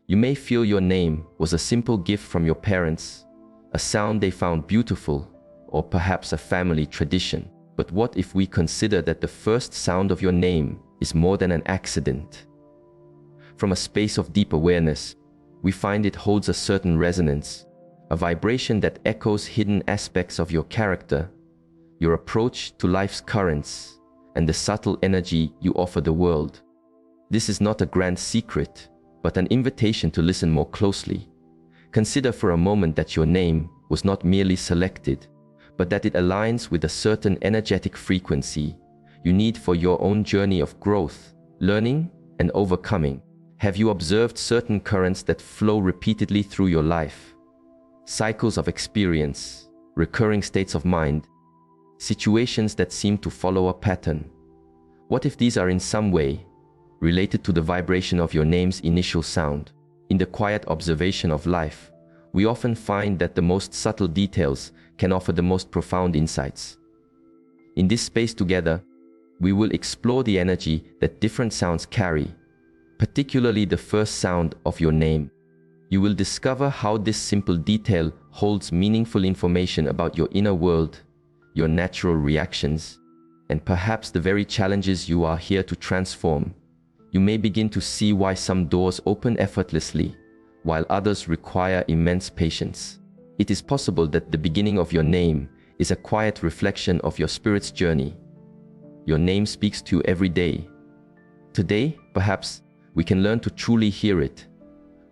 You may feel your name was a simple gift from your parents, a sound they found beautiful, or perhaps a family tradition. But what if we consider that the first sound of your name is more than an accident? From a space of deep awareness, we find it holds a certain resonance, a vibration that echoes hidden aspects of your character, your approach to life's currents, and the subtle energy you offer the world. This is not a grand secret, but an invitation to listen more closely. Consider for a moment that your name was not merely selected, but that it aligns with a certain energetic frequency you need for your own journey of growth, learning, and overcoming. Have you observed certain currents that flow repeatedly through your life? Cycles of experience, recurring states of mind, situations that seem to follow a pattern. What if these are in some way related to the vibration of your name's initial sound? In the quiet observation of life, we often find that the most subtle details can offer the most profound insights. In this space together, we will explore the energy that different sounds carry, particularly the first sound of your name. You will discover how this simple detail holds meaningful information about your inner world, your natural reactions, and perhaps the very challenges you are here to transform. You may begin to see why some doors open effortlessly, while others require immense patience. It is possible that the beginning of your name is a quiet reflection of your spirit's journey. Your name speaks to you every day. Today, perhaps, we can learn to truly hear it.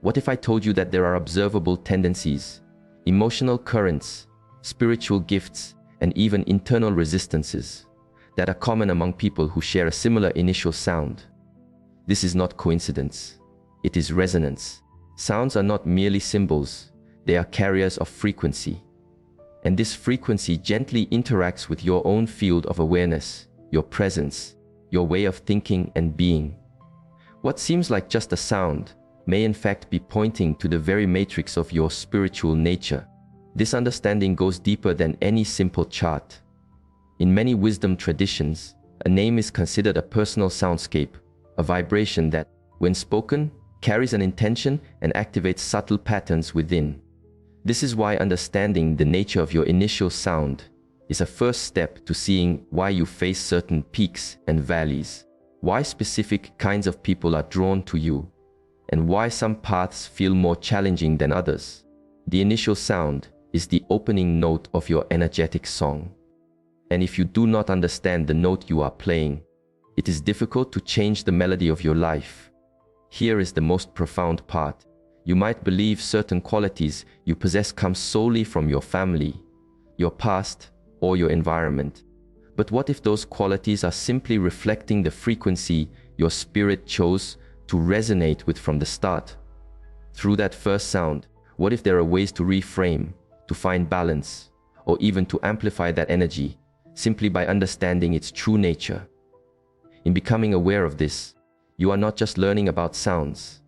What if I told you that there are observable tendencies, emotional currents, spiritual gifts, and even internal resistances that are common among people who share a similar initial sound? This is not coincidence. It is resonance. Sounds are not merely symbols. They are carriers of frequency. And this frequency gently interacts with your own field of awareness, your presence, your way of thinking and being. What seems like just a sound may in fact be pointing to the very matrix of your spiritual nature. This understanding goes deeper than any simple chart. In many wisdom traditions, a name is considered a personal soundscape, a vibration that, when spoken, carries an intention and activates subtle patterns within. This is why understanding the nature of your initial sound is a first step to seeing why you face certain peaks and valleys, why specific kinds of people are drawn to you, and why some paths feel more challenging than others. The initial sound is the opening note of your energetic song. And if you do not understand the note you are playing, it is difficult to change the melody of your life. Here is the most profound part. You might believe certain qualities you possess come solely from your family, your past, or your environment. But what if those qualities are simply reflecting the frequency your spirit chose to resonate with from the start? Through that first sound, what if there are ways to reframe, to find balance, or even to amplify that energy simply by understanding its true nature? In becoming aware of this, you are not just learning about sounds.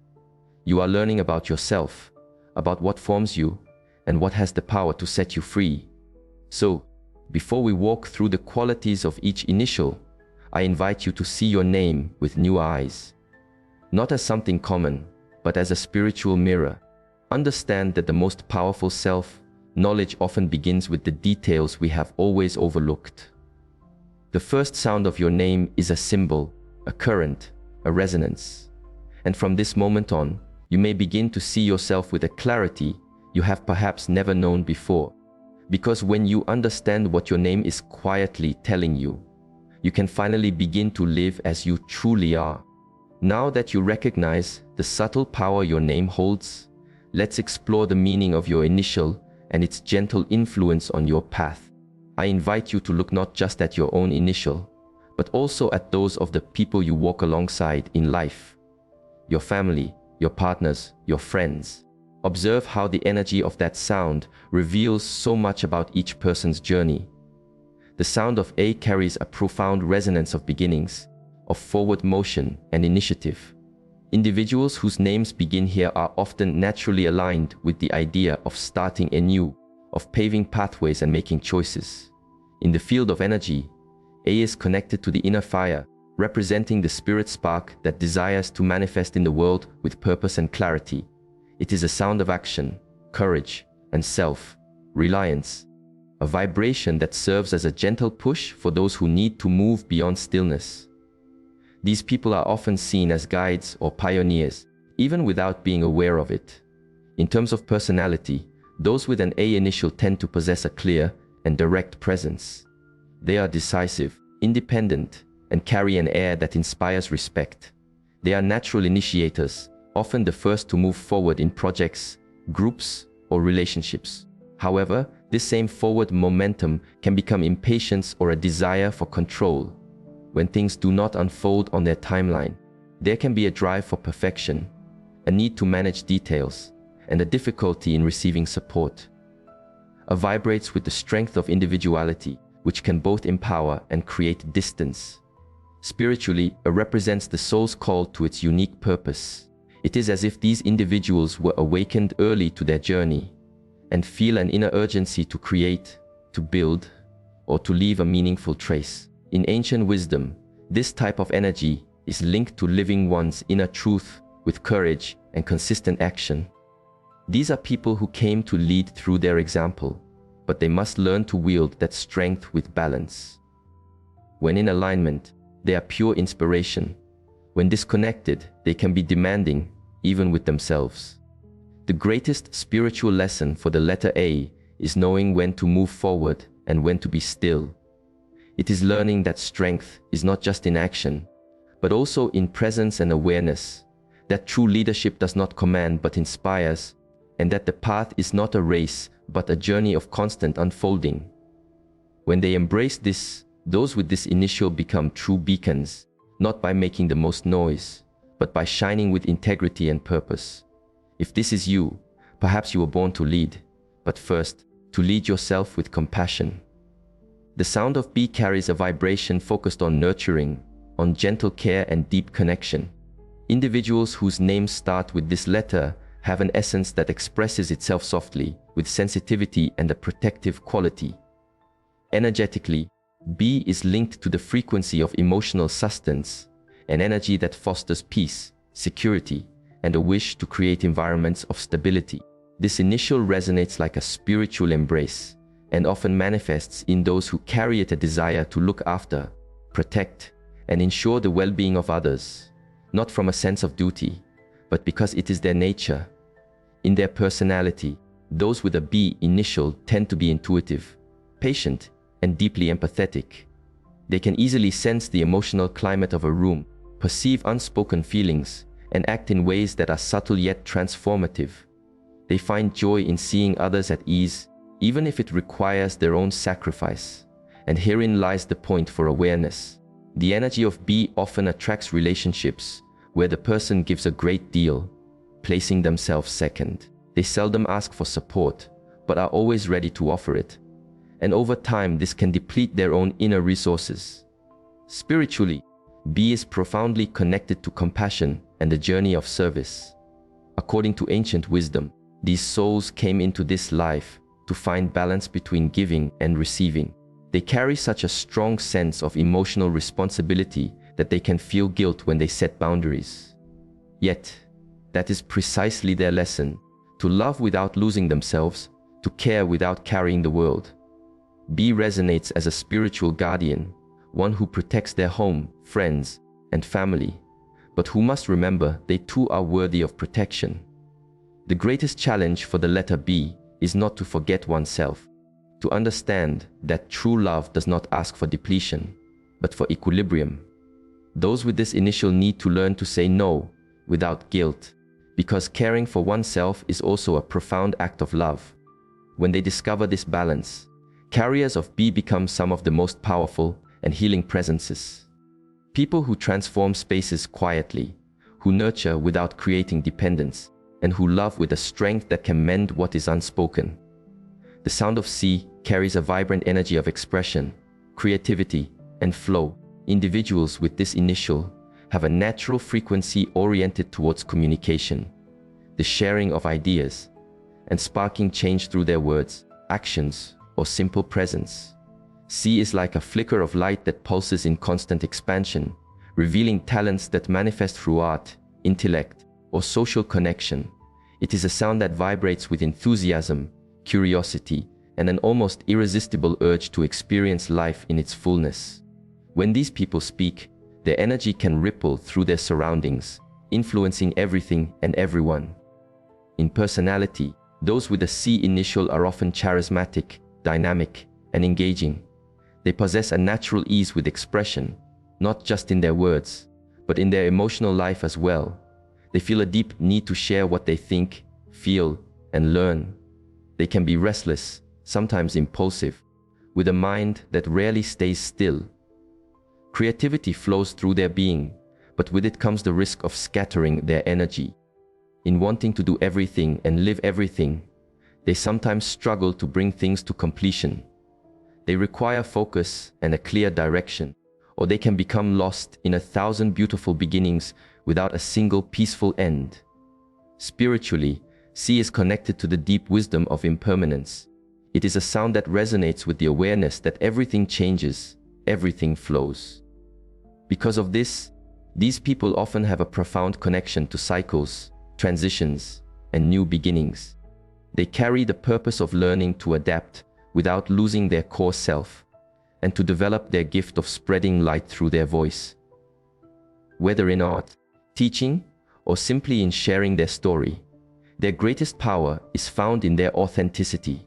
You are learning about yourself, about what forms you, and what has the power to set you free. So, before we walk through the qualities of each initial, I invite you to see your name with new eyes. Not as something common, but as a spiritual mirror. Understand that the most powerful self-knowledge often begins with the details we have always overlooked. The first sound of your name is a symbol, a current, a resonance. And from this moment on, you may begin to see yourself with a clarity you have perhaps never known before. Because when you understand what your name is quietly telling you, you can finally begin to live as you truly are. Now that you recognize the subtle power your name holds, let's explore the meaning of your initial and its gentle influence on your path. I invite you to look not just at your own initial, but also at those of the people you walk alongside in life. Your family, your partners, your friends. Observe how the energy of that sound reveals so much about each person's journey. The sound of A carries a profound resonance of beginnings, of forward motion and initiative. Individuals whose names begin here are often naturally aligned with the idea of starting anew, of paving pathways and making choices. In the field of energy, A is connected to the inner fire, representing the spirit spark that desires to manifest in the world with purpose and clarity. It is a sound of action, courage, and self-reliance, a vibration that serves as a gentle push for those who need to move beyond stillness. These people are often seen as guides or pioneers, even without being aware of it. In terms of personality, those with an A initial tend to possess a clear and direct presence. They are decisive, independent, and carry an air that inspires respect. They are natural initiators, often the first to move forward in projects, groups, or relationships. However, this same forward momentum can become impatience or a desire for control. When things do not unfold on their timeline, there can be a drive for perfection, a need to manage details, and a difficulty in receiving support. A vibrates with the strength of individuality, which can both empower and create distance. Spiritually, it represents the soul's call to its unique purpose. It is as if these individuals were awakened early to their journey and feel an inner urgency to create, to build, or to leave a meaningful trace. In ancient wisdom, this type of energy is linked to living one's inner truth with courage and consistent action. These are people who came to lead through their example, but they must learn to wield that strength with balance. When in alignment, they are pure inspiration. When disconnected, they can be demanding, even with themselves. The greatest spiritual lesson for the letter A is knowing when to move forward and when to be still. It is learning that strength is not just in action, but also in presence and awareness, that true leadership does not command but inspires, and that the path is not a race but a journey of constant unfolding. When they embrace this, those with this initial become true beacons, not by making the most noise, but by shining with integrity and purpose. If this is you, perhaps you were born to lead, but first, to lead yourself with compassion. The sound of B carries a vibration focused on nurturing, on gentle care and deep connection. Individuals whose names start with this letter have an essence that expresses itself softly, with sensitivity and a protective quality. Energetically, B is linked to the frequency of emotional sustenance, an energy that fosters peace, security, and a wish to create environments of stability. This initial resonates like a spiritual embrace, and often manifests in those who carry it a desire to look after, protect, and ensure the well-being of others, not from a sense of duty, but because it is their nature. In their personality, those with a B initial tend to be intuitive, patient, and deeply empathetic. They can easily sense the emotional climate of a room, perceive unspoken feelings, and act in ways that are subtle yet transformative. They find joy in seeing others at ease, even if it requires their own sacrifice. And herein lies the point for awareness. The energy of B often attracts relationships where the person gives a great deal, placing themselves second. They seldom ask for support, but are always ready to offer it. And over time, this can deplete their own inner resources. Spiritually, B is profoundly connected to compassion and the journey of service. According to ancient wisdom, these souls came into this life to find balance between giving and receiving. They carry such a strong sense of emotional responsibility that they can feel guilt when they set boundaries. Yet, that is precisely their lesson: to love without losing themselves, to care without carrying the world. B resonates as a spiritual guardian, one who protects their home, friends, and family, but who must remember they too are worthy of protection. The greatest challenge for the letter B is not to forget oneself, to understand that true love does not ask for depletion, but for equilibrium. Those with this initial need to learn to say no without guilt, because caring for oneself is also a profound act of love. When they discover this balance, carriers of B become some of the most powerful and healing presences. People who transform spaces quietly, who nurture without creating dependence, and who love with a strength that can mend what is unspoken. The sound of C carries a vibrant energy of expression, creativity, and flow. Individuals with this initial have a natural frequency oriented towards communication, the sharing of ideas, and sparking change through their words, actions, or simple presence. C is like a flicker of light that pulses in constant expansion, revealing talents that manifest through art, intellect, or social connection. It is a sound that vibrates with enthusiasm, curiosity, and an almost irresistible urge to experience life in its fullness. When these people speak, their energy can ripple through their surroundings, influencing everything and everyone. In personality, those with a C initial are often charismatic, dynamic, and engaging. They possess a natural ease with expression, not just in their words, but in their emotional life as well. They feel a deep need to share what they think, feel, and learn. They can be restless, sometimes impulsive, with a mind that rarely stays still. Creativity flows through their being, but with it comes the risk of scattering their energy. In wanting to do everything and live everything, they sometimes struggle to bring things to completion. They require focus and a clear direction, or they can become lost in 1,000 beautiful beginnings without a single peaceful end. Spiritually, C is connected to the deep wisdom of impermanence. It is a sound that resonates with the awareness that everything changes, everything flows. Because of this, these people often have a profound connection to cycles, transitions, and new beginnings. They carry the purpose of learning to adapt without losing their core self, and to develop their gift of spreading light through their voice. Whether in art, teaching, or simply in sharing their story, their greatest power is found in their authenticity.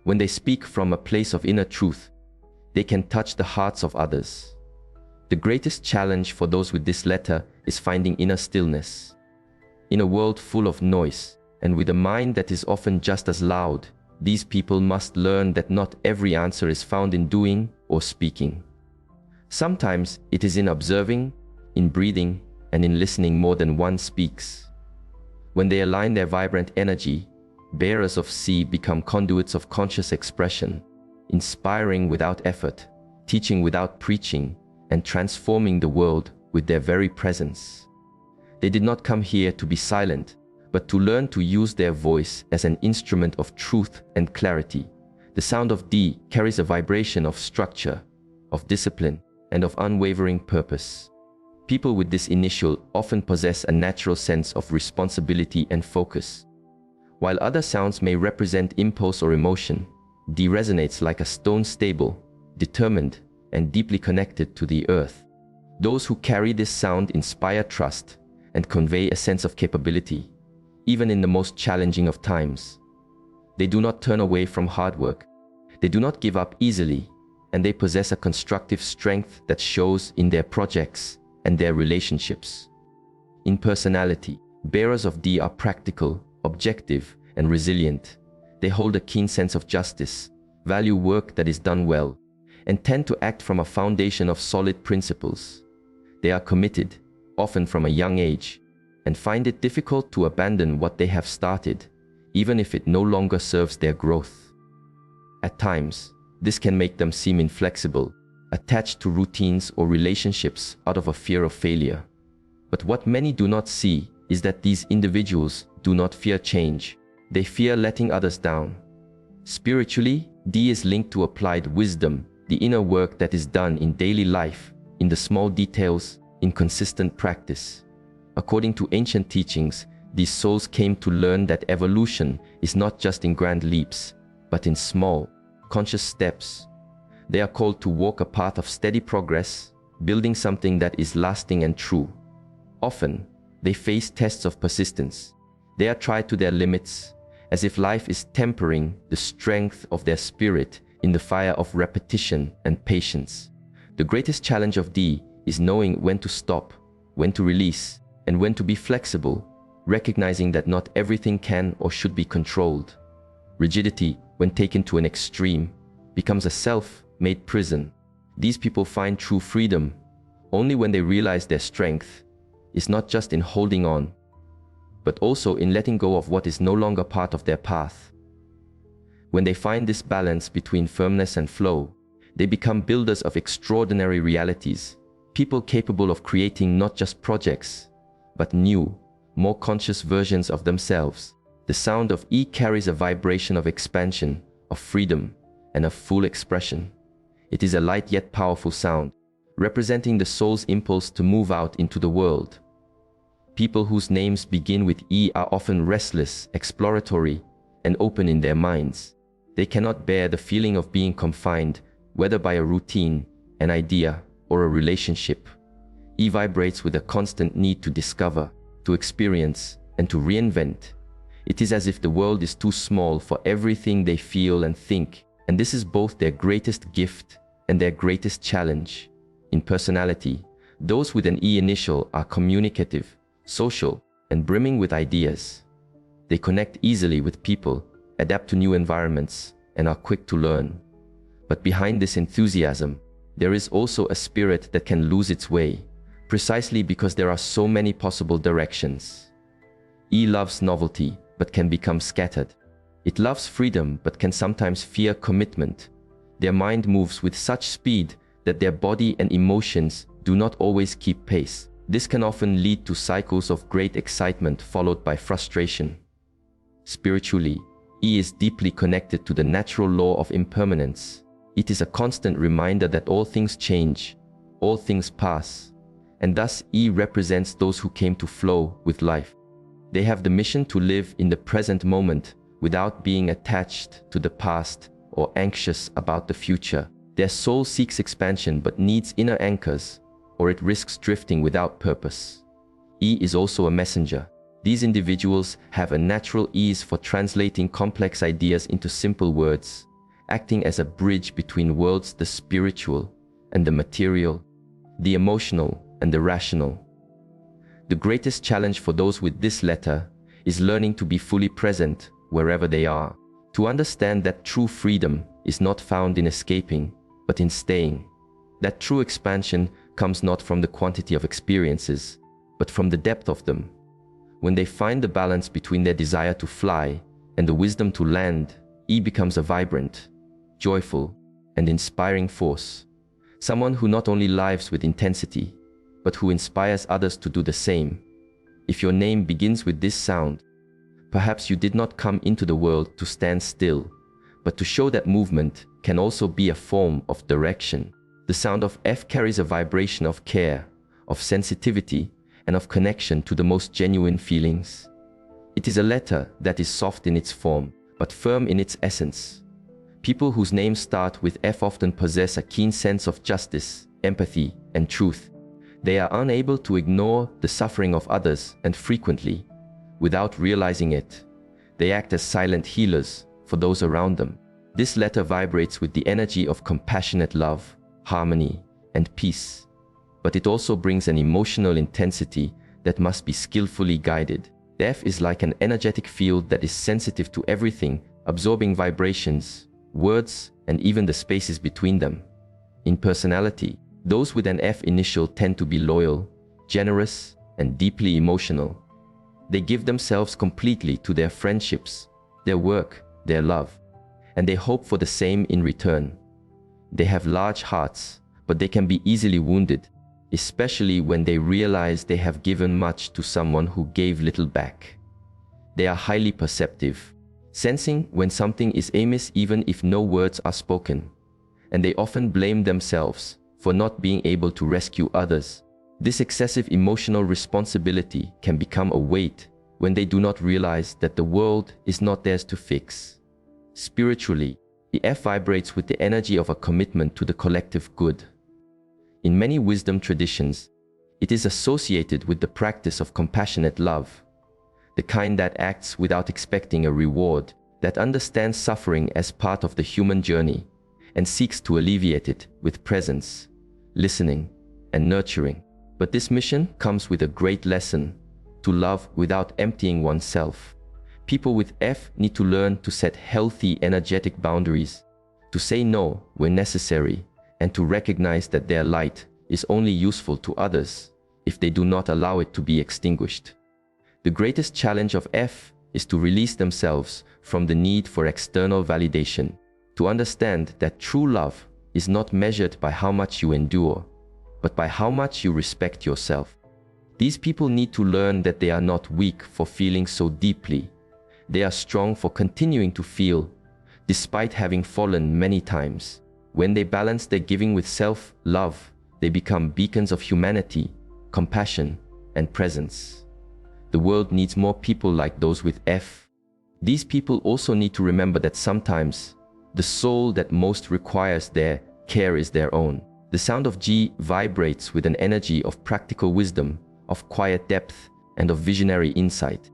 When they speak from a place of inner truth, they can touch the hearts of others. The greatest challenge for those with this letter is finding inner stillness. In a world full of noise, and with a mind that is often just as loud, these people must learn that not every answer is found in doing or speaking. Sometimes it is in observing, in breathing, and in listening more than one speaks. When they align their vibrant energy, bearers of C become conduits of conscious expression, inspiring without effort, teaching without preaching, and transforming the world with their very presence. They did not come here to be silent, but to learn to use their voice as an instrument of truth and clarity. The sound of D carries a vibration of structure, of discipline, and of unwavering purpose. People with this initial often possess a natural sense of responsibility and focus. While other sounds may represent impulse or emotion, D resonates like a stone, stable, determined, and deeply connected to the earth. Those who carry this sound inspire trust and convey a sense of capability, even in the most challenging of times. They do not turn away from hard work. They do not give up easily, and they possess a constructive strength that shows in their projects and their relationships. In personality, bearers of D are practical, objective, and resilient. They hold a keen sense of justice, value work that is done well, and tend to act from a foundation of solid principles. They are committed, often from a young age, and find it difficult to abandon what they have started, even if it no longer serves their growth. At times, this can make them seem inflexible, attached to routines or relationships out of a fear of failure. But what many do not see is that these individuals do not fear change. They fear letting others down. Spiritually, D is linked to applied wisdom, the inner work that is done in daily life, in the small details, in consistent practice. According to ancient teachings, these souls came to learn that evolution is not just in grand leaps, but in small, conscious steps. They are called to walk a path of steady progress, building something that is lasting and true. Often, they face tests of persistence. They are tried to their limits, as if life is tempering the strength of their spirit in the fire of repetition and patience. The greatest challenge of D is knowing when to stop, when to release, and when to be flexible, recognizing that not everything can or should be controlled. Rigidity, when taken to an extreme, becomes a self-made prison. These people find true freedom only when they realize their strength is not just in holding on, but also in letting go of what is no longer part of their path. When they find this balance between firmness and flow, they become builders of extraordinary realities, people capable of creating not just projects, but new, more conscious versions of themselves. The sound of E carries a vibration of expansion, of freedom, and of full expression. It is a light yet powerful sound, representing the soul's impulse to move out into the world. People whose names begin with E are often restless, exploratory, and open in their minds. They cannot bear the feeling of being confined, whether by a routine, an idea, or a relationship. E vibrates with a constant need to discover, to experience, and to reinvent. It is as if the world is too small for everything they feel and think, and this is both their greatest gift and their greatest challenge. In personality, those with an E initial are communicative, social, and brimming with ideas. They connect easily with people, adapt to new environments, and are quick to learn. But behind this enthusiasm, there is also a spirit that can lose its way, precisely because there are so many possible directions. E loves novelty, but can become scattered. It loves freedom, but can sometimes fear commitment. Their mind moves with such speed that their body and emotions do not always keep pace. This can often lead to cycles of great excitement followed by frustration. Spiritually, E is deeply connected to the natural law of impermanence. It is a constant reminder that all things change, all things pass, and thus E represents those who came to flow with life. They have the mission to live in the present moment without being attached to the past or anxious about the future. Their soul seeks expansion but needs inner anchors, or it risks drifting without purpose. E is also a messenger. These individuals have a natural ease for translating complex ideas into simple words, acting as a bridge between worlds, the spiritual and the material, the emotional and the rational. The greatest challenge for those with this letter is learning to be fully present wherever they are, to understand that true freedom is not found in escaping, but in staying. That true expansion comes not from the quantity of experiences, but from the depth of them. When they find the balance between their desire to fly and the wisdom to land, E becomes a vibrant, joyful, and inspiring force. Someone who not only lives with intensity, but who inspires others to do the same. If your name begins with this sound, perhaps you did not come into the world to stand still, but to show that movement can also be a form of direction. The sound of F carries a vibration of care, of sensitivity, and of connection to the most genuine feelings. It is a letter that is soft in its form, but firm in its essence. People whose names start with F often possess a keen sense of justice, empathy, and truth. They are unable to ignore the suffering of others, and frequently, without realizing it, they act as silent healers for those around them. This letter vibrates with the energy of compassionate love, harmony, and peace, but it also brings an emotional intensity that must be skillfully guided. The F is like an energetic field that is sensitive to everything, absorbing vibrations, words, and even the spaces between them. In personality, those with an F initial tend to be loyal, generous, and deeply emotional. They give themselves completely to their friendships, their work, their love, and they hope for the same in return. They have large hearts, but they can be easily wounded, especially when they realize they have given much to someone who gave little back. They are highly perceptive, sensing when something is amiss even if no words are spoken, and they often blame themselves for not being able to rescue others. This excessive emotional responsibility can become a weight when they do not realize that the world is not theirs to fix. Spiritually, the F vibrates with the energy of a commitment to the collective good. In many wisdom traditions, it is associated with the practice of compassionate love, the kind that acts without expecting a reward, that understands suffering as part of the human journey, and seeks to alleviate it with presence, listening, and nurturing. But this mission comes with a great lesson: to love without emptying oneself. People with F need to learn to set healthy, energetic boundaries, to say no when necessary, and to recognize that their light is only useful to others if they do not allow it to be extinguished. The greatest challenge of F is to release themselves from the need for external validation, to understand that true love is not measured by how much you endure, but by how much you respect yourself. These people need to learn that they are not weak for feeling so deeply. They are strong for continuing to feel, despite having fallen many times. When they balance their giving with self-love, they become beacons of humanity, compassion, and presence. The world needs more people like those with F. These people also need to remember that sometimes the soul that most requires their care is their own. The sound of G vibrates with an energy of practical wisdom, of quiet depth, and of visionary insight.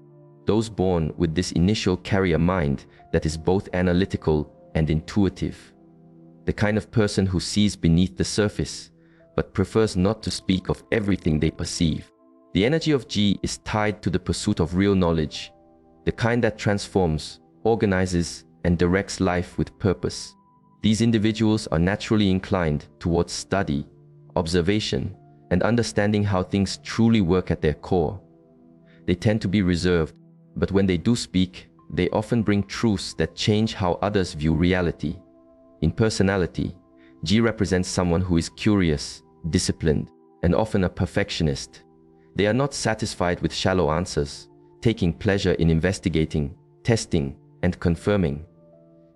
Those born with this initial carry a mind that is both analytical and intuitive. The kind of person who sees beneath the surface, but prefers not to speak of everything they perceive. The energy of G is tied to the pursuit of real knowledge, the kind that transforms, organizes, and directs life with purpose. These individuals are naturally inclined towards study, observation, and understanding how things truly work at their core. They tend to be reserved, but when they do speak, they often bring truths that change how others view reality. In personality, G represents someone who is curious, disciplined, and often a perfectionist. They are not satisfied with shallow answers, taking pleasure in investigating, testing, and confirming.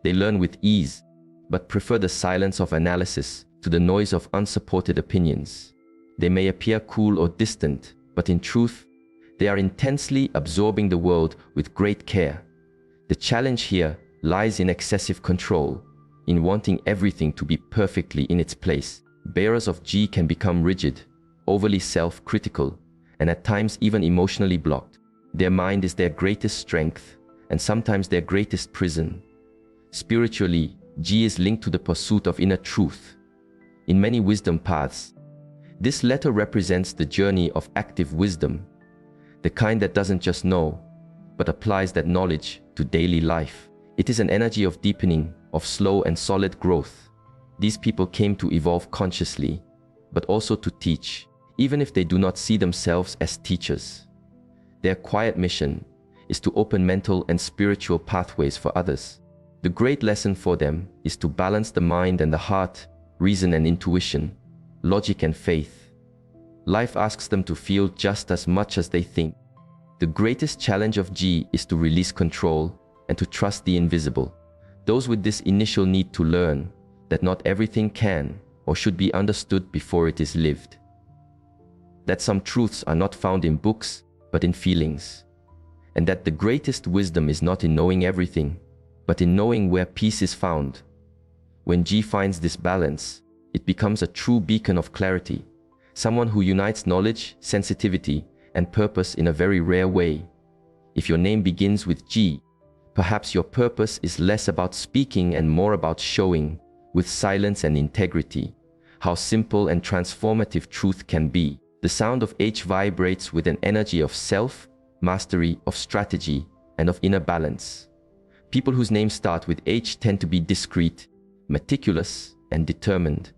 They learn with ease, but prefer the silence of analysis to the noise of unsupported opinions. They may appear cool or distant, but in truth, they are intensely absorbing the world with great care. The challenge here lies in excessive control, in wanting everything to be perfectly in its place. Bearers of G can become rigid, overly self-critical, and at times even emotionally blocked. Their mind is their greatest strength, and sometimes their greatest prison. Spiritually, G is linked to the pursuit of inner truth. In many wisdom paths, this letter represents the journey of active wisdom, the kind that doesn't just know, but applies that knowledge to daily life. It is an energy of deepening, of slow and solid growth. These people came to evolve consciously, but also to teach, even if they do not see themselves as teachers. Their quiet mission is to open mental and spiritual pathways for others. The great lesson for them is to balance the mind and the heart, reason and intuition, logic and faith. Life asks them to feel just as much as they think. The greatest challenge of G is to release control and to trust the invisible. Those with this initial need to learn that not everything can or should be understood before it is lived. That some truths are not found in books, but in feelings. And that the greatest wisdom is not in knowing everything, but in knowing where peace is found. When G finds this balance, it becomes a true beacon of clarity, someone who unites knowledge, sensitivity, and purpose in a very rare way. If your name begins with G, perhaps your purpose is less about speaking and more about showing, with silence and integrity, how simple and transformative truth can be. The sound of H vibrates with an energy of self, mastery, of strategy, and of inner balance. People whose names start with H tend to be discreet, meticulous, and determined.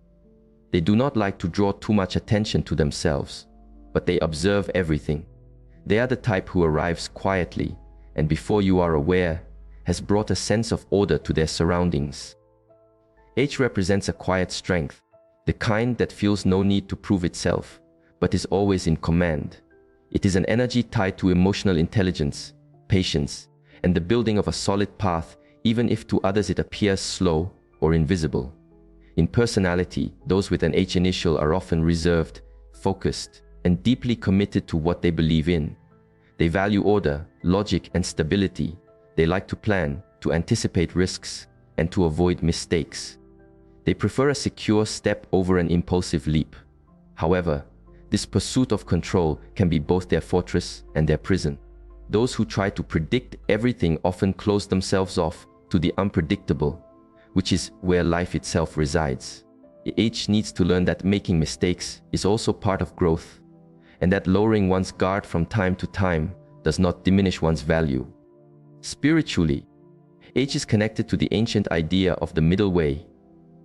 They do not like to draw too much attention to themselves, but they observe everything. They are the type who arrives quietly, and before you are aware, has brought a sense of order to their surroundings. H represents a quiet strength, the kind that feels no need to prove itself, but is always in command. It is an energy tied to emotional intelligence, patience, and the building of a solid path, even if to others it appears slow or invisible. In personality, those with an H initial are often reserved, focused, and deeply committed to what they believe in. They value order, logic, and stability. They like to plan, to anticipate risks, and to avoid mistakes. They prefer a secure step over an impulsive leap. However, this pursuit of control can be both their fortress and their prison. Those who try to predict everything often close themselves off to the unpredictable, which is where life itself resides. The H needs to learn that making mistakes is also part of growth, and that lowering one's guard from time to time does not diminish one's value. Spiritually, H is connected to the ancient idea of the middle way,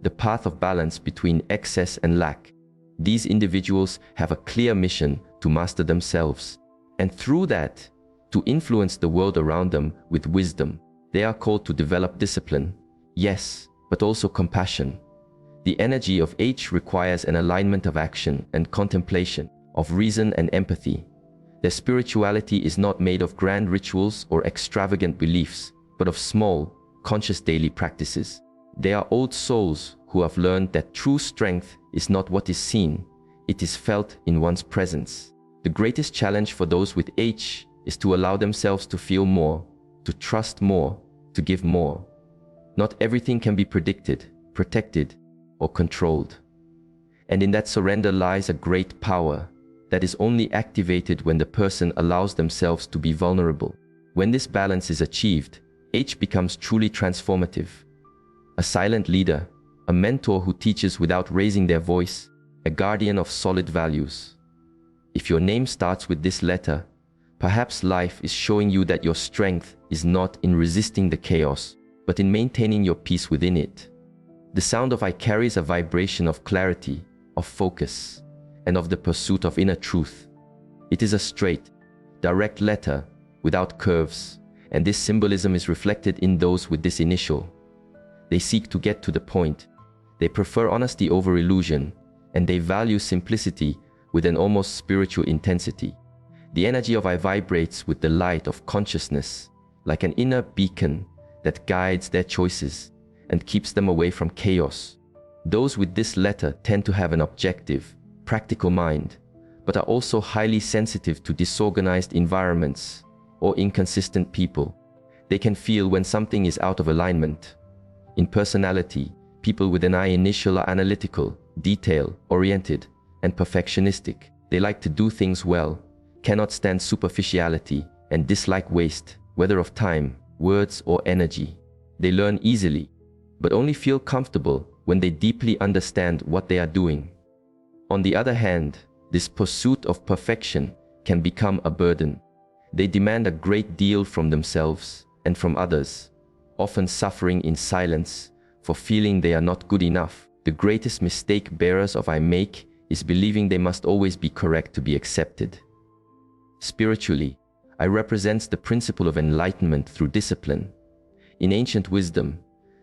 the path of balance between excess and lack. These individuals have a clear mission to master themselves, and through that, to influence the world around them with wisdom. They are called to develop discipline, yes, but also compassion. The energy of H requires an alignment of action and contemplation, of reason and empathy. Their spirituality is not made of grand rituals or extravagant beliefs, but of small, conscious daily practices. They are old souls who have learned that true strength is not what is seen, it is felt in one's presence. The greatest challenge for those with H is to allow themselves to feel more, to trust more, to give more. Not everything can be predicted, protected, or controlled. And in that surrender lies a great power that is only activated when the person allows themselves to be vulnerable. When this balance is achieved, H becomes truly transformative. A silent leader, a mentor who teaches without raising their voice, a guardian of solid values. If your name starts with this letter, perhaps life is showing you that your strength is not in resisting the chaos, but in maintaining your peace within it. The sound of I carries a vibration of clarity, of focus, and of the pursuit of inner truth. It is a straight, direct letter without curves, and this symbolism is reflected in those with this initial. They seek to get to the point. They prefer honesty over illusion, and they value simplicity with an almost spiritual intensity. The energy of I vibrates with the light of consciousness, like an inner beacon that guides their choices and keeps them away from chaos. Those with this letter tend to have an objective, practical mind, but are also highly sensitive to disorganized environments or inconsistent people. They can feel when something is out of alignment. In personality, people with an I initial are analytical, detail-oriented, and perfectionistic. They like to do things well, cannot stand superficiality, and dislike waste, whether of time, words, or energy. They learn easily, but only feel comfortable when they deeply understand what they are doing. On the other hand, this pursuit of perfection can become a burden. They demand a great deal from themselves and from others, often suffering in silence for feeling they are not good enough. The greatest mistake bearers of I make is believing they must always be correct to be accepted. Spiritually, I represents the principle of enlightenment through discipline. In ancient wisdom,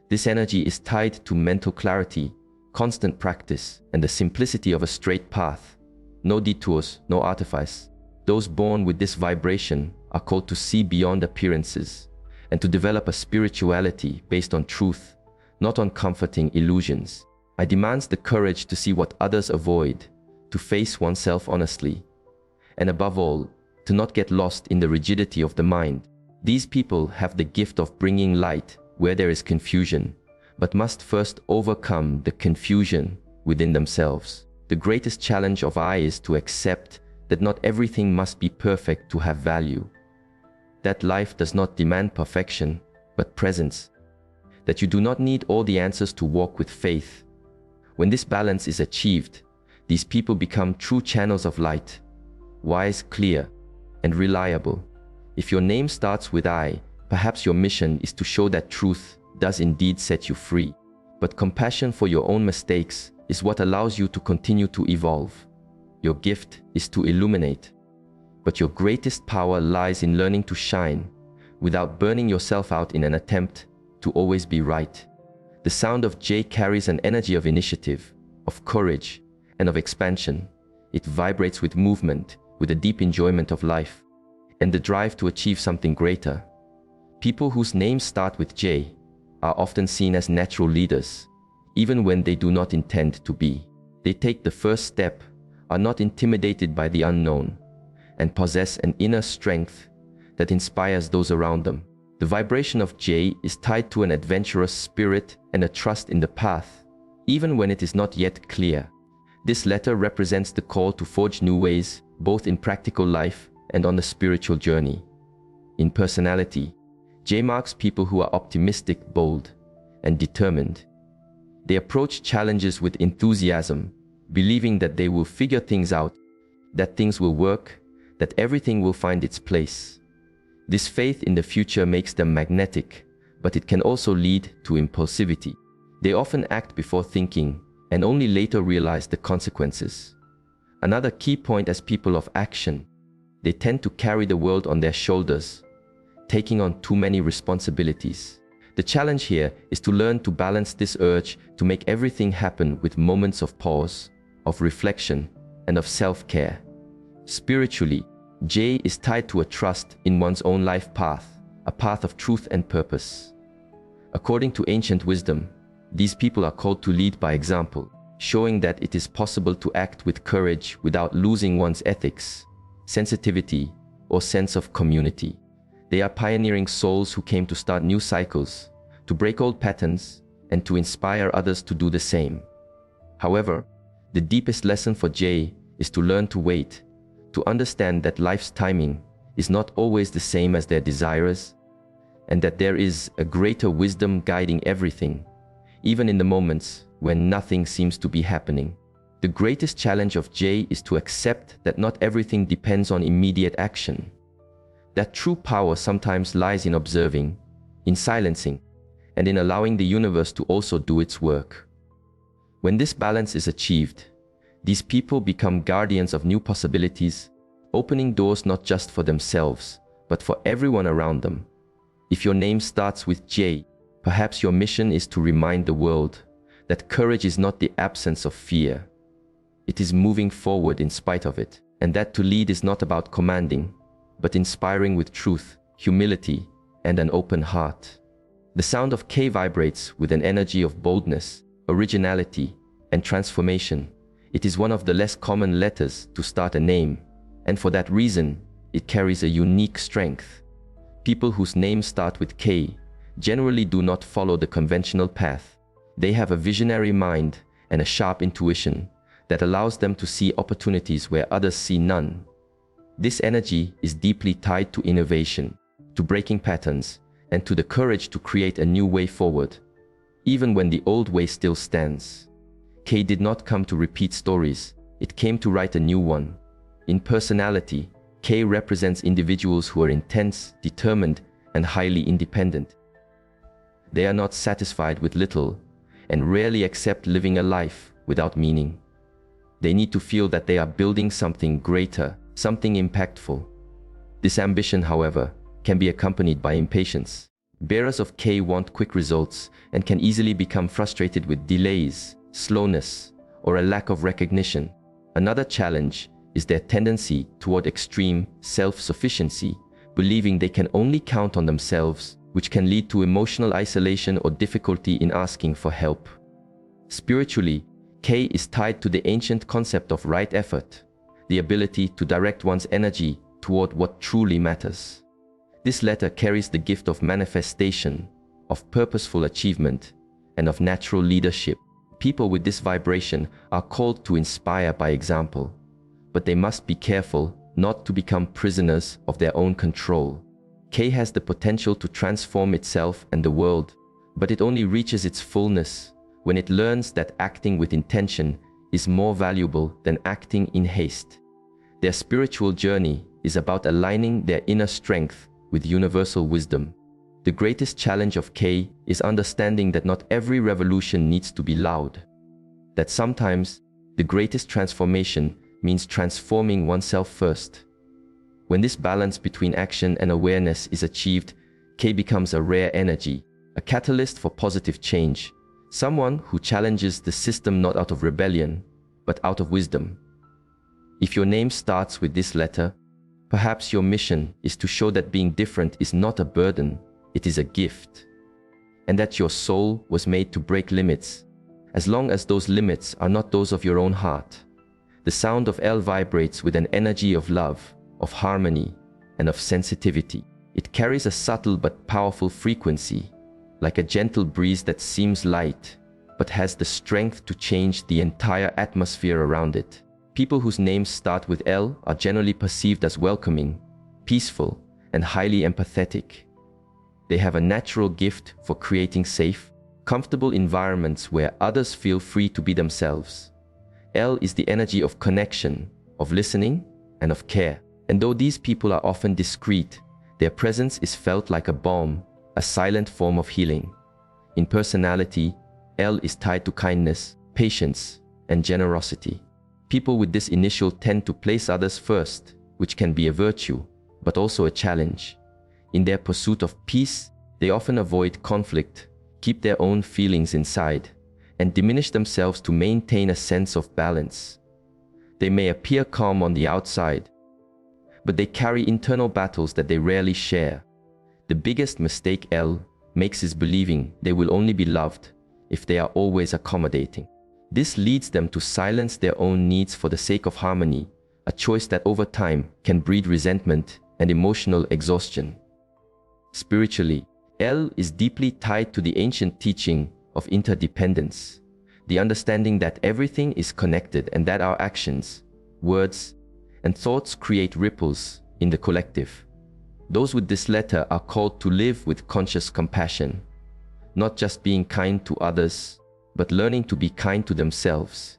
this energy is tied to mental clarity, constant practice, and the simplicity of a straight path. No detours, no artifice. Those born with this vibration are called to see beyond appearances and to develop a spirituality based on truth, not on comforting illusions. I demands the courage to see what others avoid, to face oneself honestly, and above all, to not get lost in the rigidity of the mind. These people have the gift of bringing light where there is confusion, but must first overcome the confusion within themselves. The greatest challenge of I is to accept that not everything must be perfect to have value. That life does not demand perfection, but presence. That you do not need all the answers to walk with faith. When this balance is achieved, these people become true channels of light, wise, clear, and reliable. If your name starts with I, perhaps your mission is to show that truth does indeed set you free. But compassion for your own mistakes is what allows you to continue to evolve. Your gift is to illuminate. But your greatest power lies in learning to shine without burning yourself out in an attempt to always be right. The sound of J carries an energy of initiative, of courage, and of expansion. It vibrates with movement, with a deep enjoyment of life, and the drive to achieve something greater. People whose names start with J are often seen as natural leaders, even when they do not intend to be. They take the first step, are not intimidated by the unknown, and possess an inner strength that inspires those around them. The vibration of J is tied to an adventurous spirit and a trust in the path, even when it is not yet clear. This letter represents the call to forge new ways, both in practical life and on the spiritual journey. In personality, J marks people who are optimistic, bold, and determined. They approach challenges with enthusiasm, believing that they will figure things out, that things will work, that everything will find its place. This faith in the future makes them magnetic, but it can also lead to impulsivity. They often act before thinking and only later realize the consequences. Another key point as people of action, they tend to carry the world on their shoulders, taking on too many responsibilities. The challenge here is to learn to balance this urge to make everything happen with moments of pause, of reflection, and of self-care. Spiritually, J is tied to a trust in one's own life path, a path of truth and purpose. According to ancient wisdom, these people are called to lead by example, showing that it is possible to act with courage without losing one's ethics, sensitivity, or sense of community. They are pioneering souls who came to start new cycles, to break old patterns, and to inspire others to do the same. However, the deepest lesson for J is to learn to wait, to understand that life's timing is not always the same as their desires, and that there is a greater wisdom guiding everything, even in the moments when nothing seems to be happening. The greatest challenge of J is to accept that not everything depends on immediate action. That true power sometimes lies in observing, in silencing, and in allowing the universe to also do its work. When this balance is achieved, these people become guardians of new possibilities, opening doors not just for themselves, but for everyone around them. If your name starts with J, perhaps your mission is to remind the world that courage is not the absence of fear. It is moving forward in spite of it, and that to lead is not about commanding, but inspiring with truth, humility, and an open heart. The sound of K vibrates with an energy of boldness, originality, and transformation. It is one of the less common letters to start a name, and for that reason, it carries a unique strength. People whose names start with K generally do not follow the conventional path. They have a visionary mind and a sharp intuition that allows them to see opportunities where others see none. This energy is deeply tied to innovation, to breaking patterns, and to the courage to create a new way forward, even when the old way still stands. K did not come to repeat stories, it came to write a new one. In personality, K represents individuals who are intense, determined, and highly independent. They are not satisfied with little and rarely accept living a life without meaning. They need to feel that they are building something greater, something impactful. This ambition, however, can be accompanied by impatience. Bearers of K want quick results and can easily become frustrated with delays, slowness, or a lack of recognition. Another challenge is their tendency toward extreme self-sufficiency, believing they can only count on themselves, which can lead to emotional isolation or difficulty in asking for help. Spiritually, K is tied to the ancient concept of right effort, the ability to direct one's energy toward what truly matters. This letter carries the gift of manifestation, of purposeful achievement, and of natural leadership. People with this vibration are called to inspire by example, but they must be careful not to become prisoners of their own control. K has the potential to transform itself and the world, but it only reaches its fullness when it learns that acting with intention is more valuable than acting in haste. Their spiritual journey is about aligning their inner strength with universal wisdom. The greatest challenge of K is understanding that not every revolution needs to be loud. That sometimes the greatest transformation means transforming oneself first. When this balance between action and awareness is achieved, K becomes a rare energy, a catalyst for positive change, someone who challenges the system not out of rebellion, but out of wisdom. If your name starts with this letter, perhaps your mission is to show that being different is not a burden, it is a gift, and that your soul was made to break limits, as long as those limits are not those of your own heart. The sound of L vibrates with an energy of love, of harmony, and of sensitivity. It carries a subtle but powerful frequency, like a gentle breeze that seems light, but has the strength to change the entire atmosphere around it. People whose names start with L are generally perceived as welcoming, peaceful, and highly empathetic. They have a natural gift for creating safe, comfortable environments where others feel free to be themselves. L is the energy of connection, of listening, and of care. And though these people are often discreet, their presence is felt like a balm, a silent form of healing. In personality, L is tied to kindness, patience, and generosity. People with this initial tend to place others first, which can be a virtue, but also a challenge. In their pursuit of peace, they often avoid conflict, keep their own feelings inside, and diminish themselves to maintain a sense of balance. They may appear calm on the outside, but they carry internal battles that they rarely share. The biggest mistake L makes is believing they will only be loved if they are always accommodating. This leads them to silence their own needs for the sake of harmony, a choice that over time can breed resentment and emotional exhaustion. Spiritually, L is deeply tied to the ancient teaching of interdependence, the understanding that everything is connected and that our actions, words, and thoughts create ripples in the collective. Those with this letter are called to live with conscious compassion, not just being kind to others, but learning to be kind to themselves.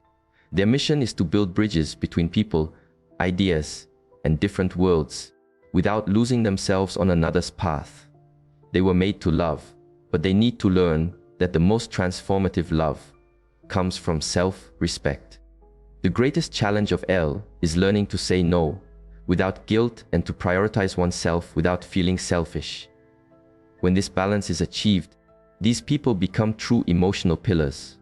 Their mission is to build bridges between people, ideas, and different worlds without losing themselves on another's path. They were made to love, but they need to learn that the most transformative love comes from self-respect. The greatest challenge of L is learning to say no without guilt and to prioritize oneself without feeling selfish. When this balance is achieved, these people become true emotional pillars,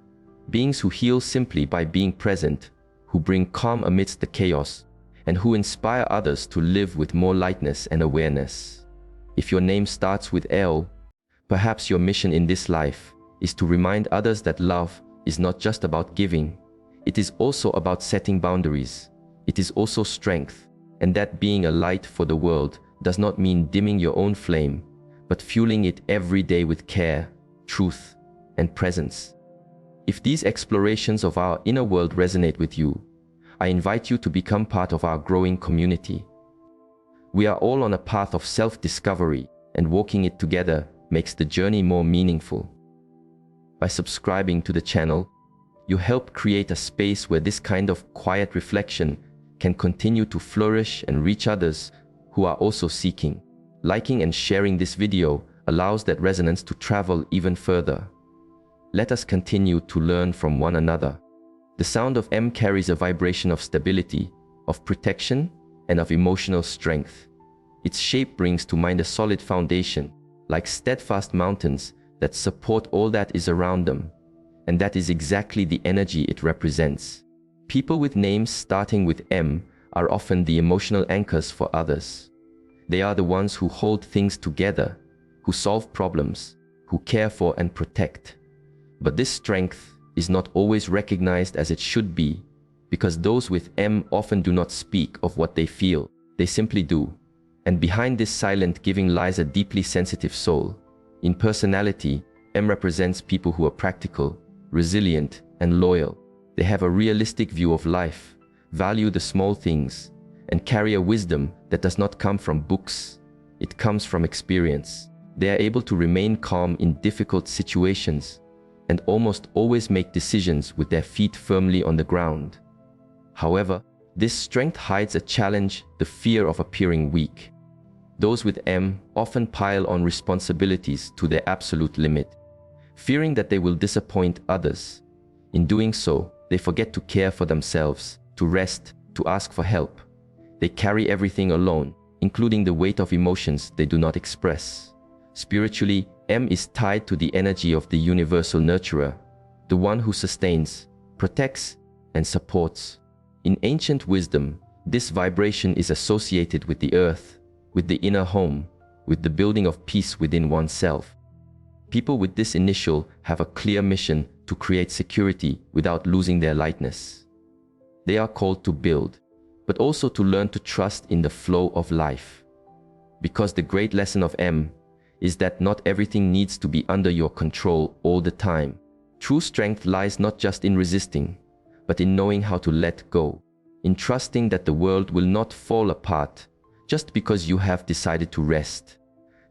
beings who heal simply by being present, who bring calm amidst the chaos, and who inspire others to live with more lightness and awareness. If your name starts with L, perhaps your mission in this life is to remind others that love is not just about giving, it is also about setting boundaries. It is also strength, and that being a light for the world does not mean dimming your own flame, but fueling it every day with care, truth, and presence. If these explorations of our inner world resonate with you, I invite you to become part of our growing community. We are all on a path of self-discovery, and walking it together makes the journey more meaningful. By subscribing to the channel, you help create a space where this kind of quiet reflection can continue to flourish and reach others who are also seeking. Liking and sharing this video allows that resonance to travel even further. Let us continue to learn from one another. The sound of M carries a vibration of stability, of protection, and of emotional strength. Its shape brings to mind a solid foundation, like steadfast mountains that support all that is around them. And that is exactly the energy it represents. People with names starting with M are often the emotional anchors for others. They are the ones who hold things together, who solve problems, who care for and protect. But this strength is not always recognized as it should be, because those with M often do not speak of what they feel, they simply do. And behind this silent giving lies a deeply sensitive soul. In personality, M represents people who are practical, resilient, and loyal. They have a realistic view of life, value the small things, and carry a wisdom that does not come from books. It comes from experience. They are able to remain calm in difficult situations and almost always make decisions with their feet firmly on the ground. However, this strength hides a challenge, the fear of appearing weak. Those with M often pile on responsibilities to their absolute limit, fearing that they will disappoint others. In doing so, they forget to care for themselves, to rest, to ask for help. They carry everything alone, including the weight of emotions they do not express. Spiritually, M is tied to the energy of the universal nurturer, the one who sustains, protects, and supports. In ancient wisdom, this vibration is associated with the earth, with the inner home, with the building of peace within oneself. People with this initial have a clear mission to create security without losing their lightness. They are called to build, but also to learn to trust in the flow of life. Because the great lesson of M is that not everything needs to be under your control all the time. True strength lies not just in resisting, but in knowing how to let go, in trusting that the world will not fall apart just because you have decided to rest.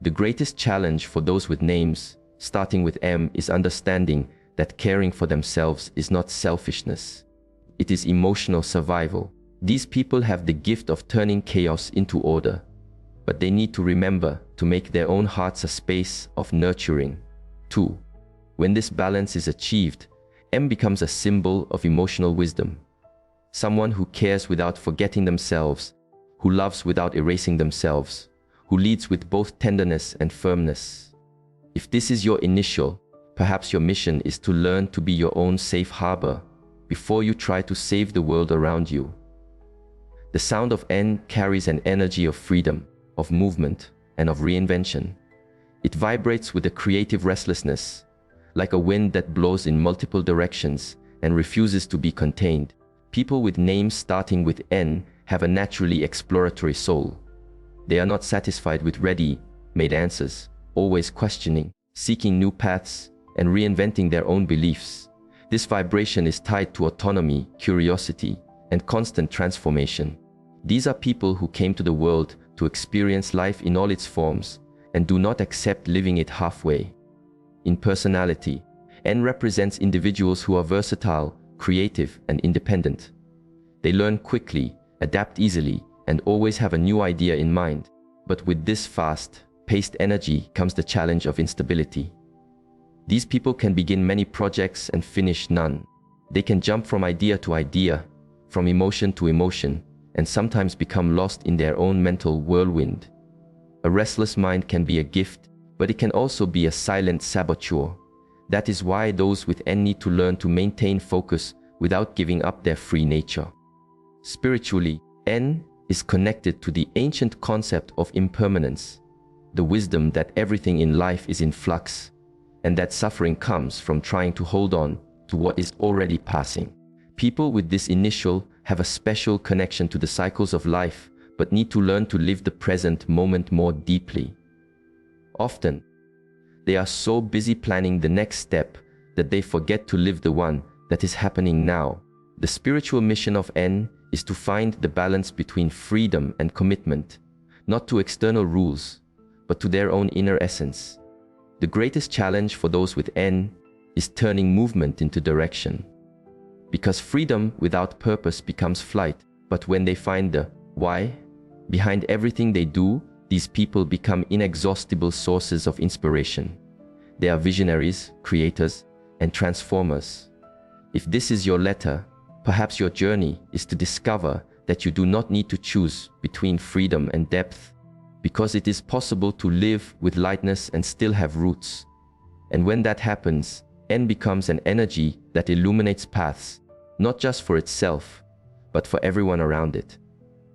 The greatest challenge for those with names starting with M is understanding that caring for themselves is not selfishness. It is emotional survival. These people have the gift of turning chaos into order, but they need to remember to make their own hearts a space of nurturing. 2. When this balance is achieved, M becomes a symbol of emotional wisdom. Someone who cares without forgetting themselves, who loves without erasing themselves, who leads with both tenderness and firmness. If this is your initial, perhaps your mission is to learn to be your own safe harbor before you try to save the world around you. The sound of N carries an energy of freedom, of movement, and of reinvention. It vibrates with a creative restlessness, like a wind that blows in multiple directions and refuses to be contained. People with names starting with N have a naturally exploratory soul. They are not satisfied with ready-made answers, always questioning, seeking new paths, and reinventing their own beliefs. This vibration is tied to autonomy, curiosity, and constant transformation. These are people who came to the world to experience life in all its forms and do not accept living it halfway. In personality, N represents individuals who are versatile, creative, and independent. They learn quickly, adapt easily, and always have a new idea in mind. But with this fast-paced energy comes the challenge of instability. These people can begin many projects and finish none. They can jump from idea to idea, from emotion to emotion, and sometimes become lost in their own mental whirlwind. A restless mind can be a gift, but it can also be a silent saboteur. That is why those with N need to learn to maintain focus without giving up their free nature. Spiritually, N is connected to the ancient concept of impermanence, the wisdom that everything in life is in flux, and that suffering comes from trying to hold on to what is already passing. People with this initial have a special connection to the cycles of life, but need to learn to live the present moment more deeply. Often, they are so busy planning the next step that they forget to live the one that is happening now. The spiritual mission of N is to find the balance between freedom and commitment, not to external rules, but to their own inner essence. The greatest challenge for those with N is turning movement into direction. Because freedom without purpose becomes flight, but when they find the why behind everything they do, these people become inexhaustible sources of inspiration. They are visionaries, creators, and transformers. If this is your letter, perhaps your journey is to discover that you do not need to choose between freedom and depth, because it is possible to live with lightness and still have roots. And when that happens, N becomes an energy that illuminates paths, not just for itself, but for everyone around it.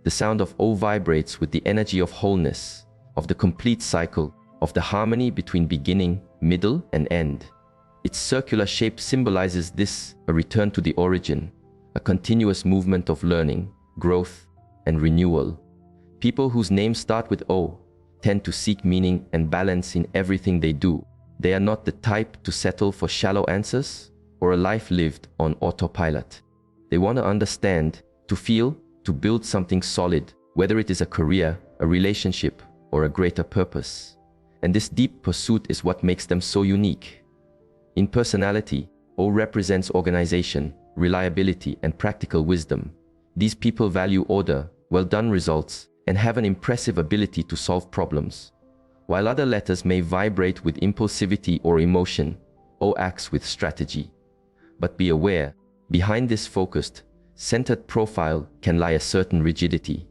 The sound of O vibrates with the energy of wholeness, of the complete cycle, of the harmony between beginning, middle, and end. Its circular shape symbolizes this, a return to the origin, a continuous movement of learning, growth, and renewal. People whose names start with O tend to seek meaning and balance in everything they do. They are not the type to settle for shallow answers or a life lived on autopilot. They want to understand, to feel, to build something solid, whether it is a career, a relationship, or a greater purpose. And this deep pursuit is what makes them so unique. In personality, O represents organization, reliability, and practical wisdom. These people value order, well-done results, and have an impressive ability to solve problems. While other letters may vibrate with impulsivity or emotion, O acts with strategy. But be aware, behind this focused, centered profile can lie a certain rigidity.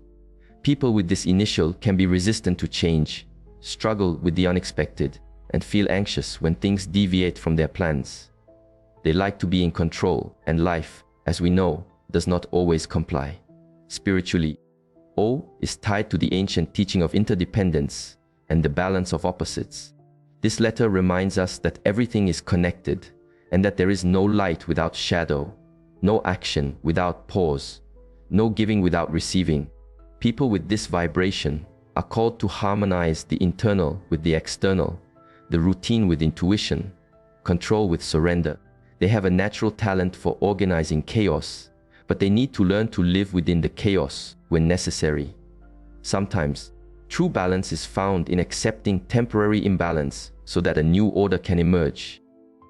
People with this initial can be resistant to change, struggle with the unexpected, and feel anxious when things deviate from their plans. They like to be in control, and life, as we know, does not always comply. Spiritually, O is tied to the ancient teaching of interdependence and the balance of opposites. This letter reminds us that everything is connected and that there is no light without shadow, no action without pause, no giving without receiving. People with this vibration are called to harmonize the internal with the external, the routine with intuition, control with surrender. They have a natural talent for organizing chaos, but they need to learn to live within the chaos when necessary. Sometimes, true balance is found in accepting temporary imbalance so that a new order can emerge.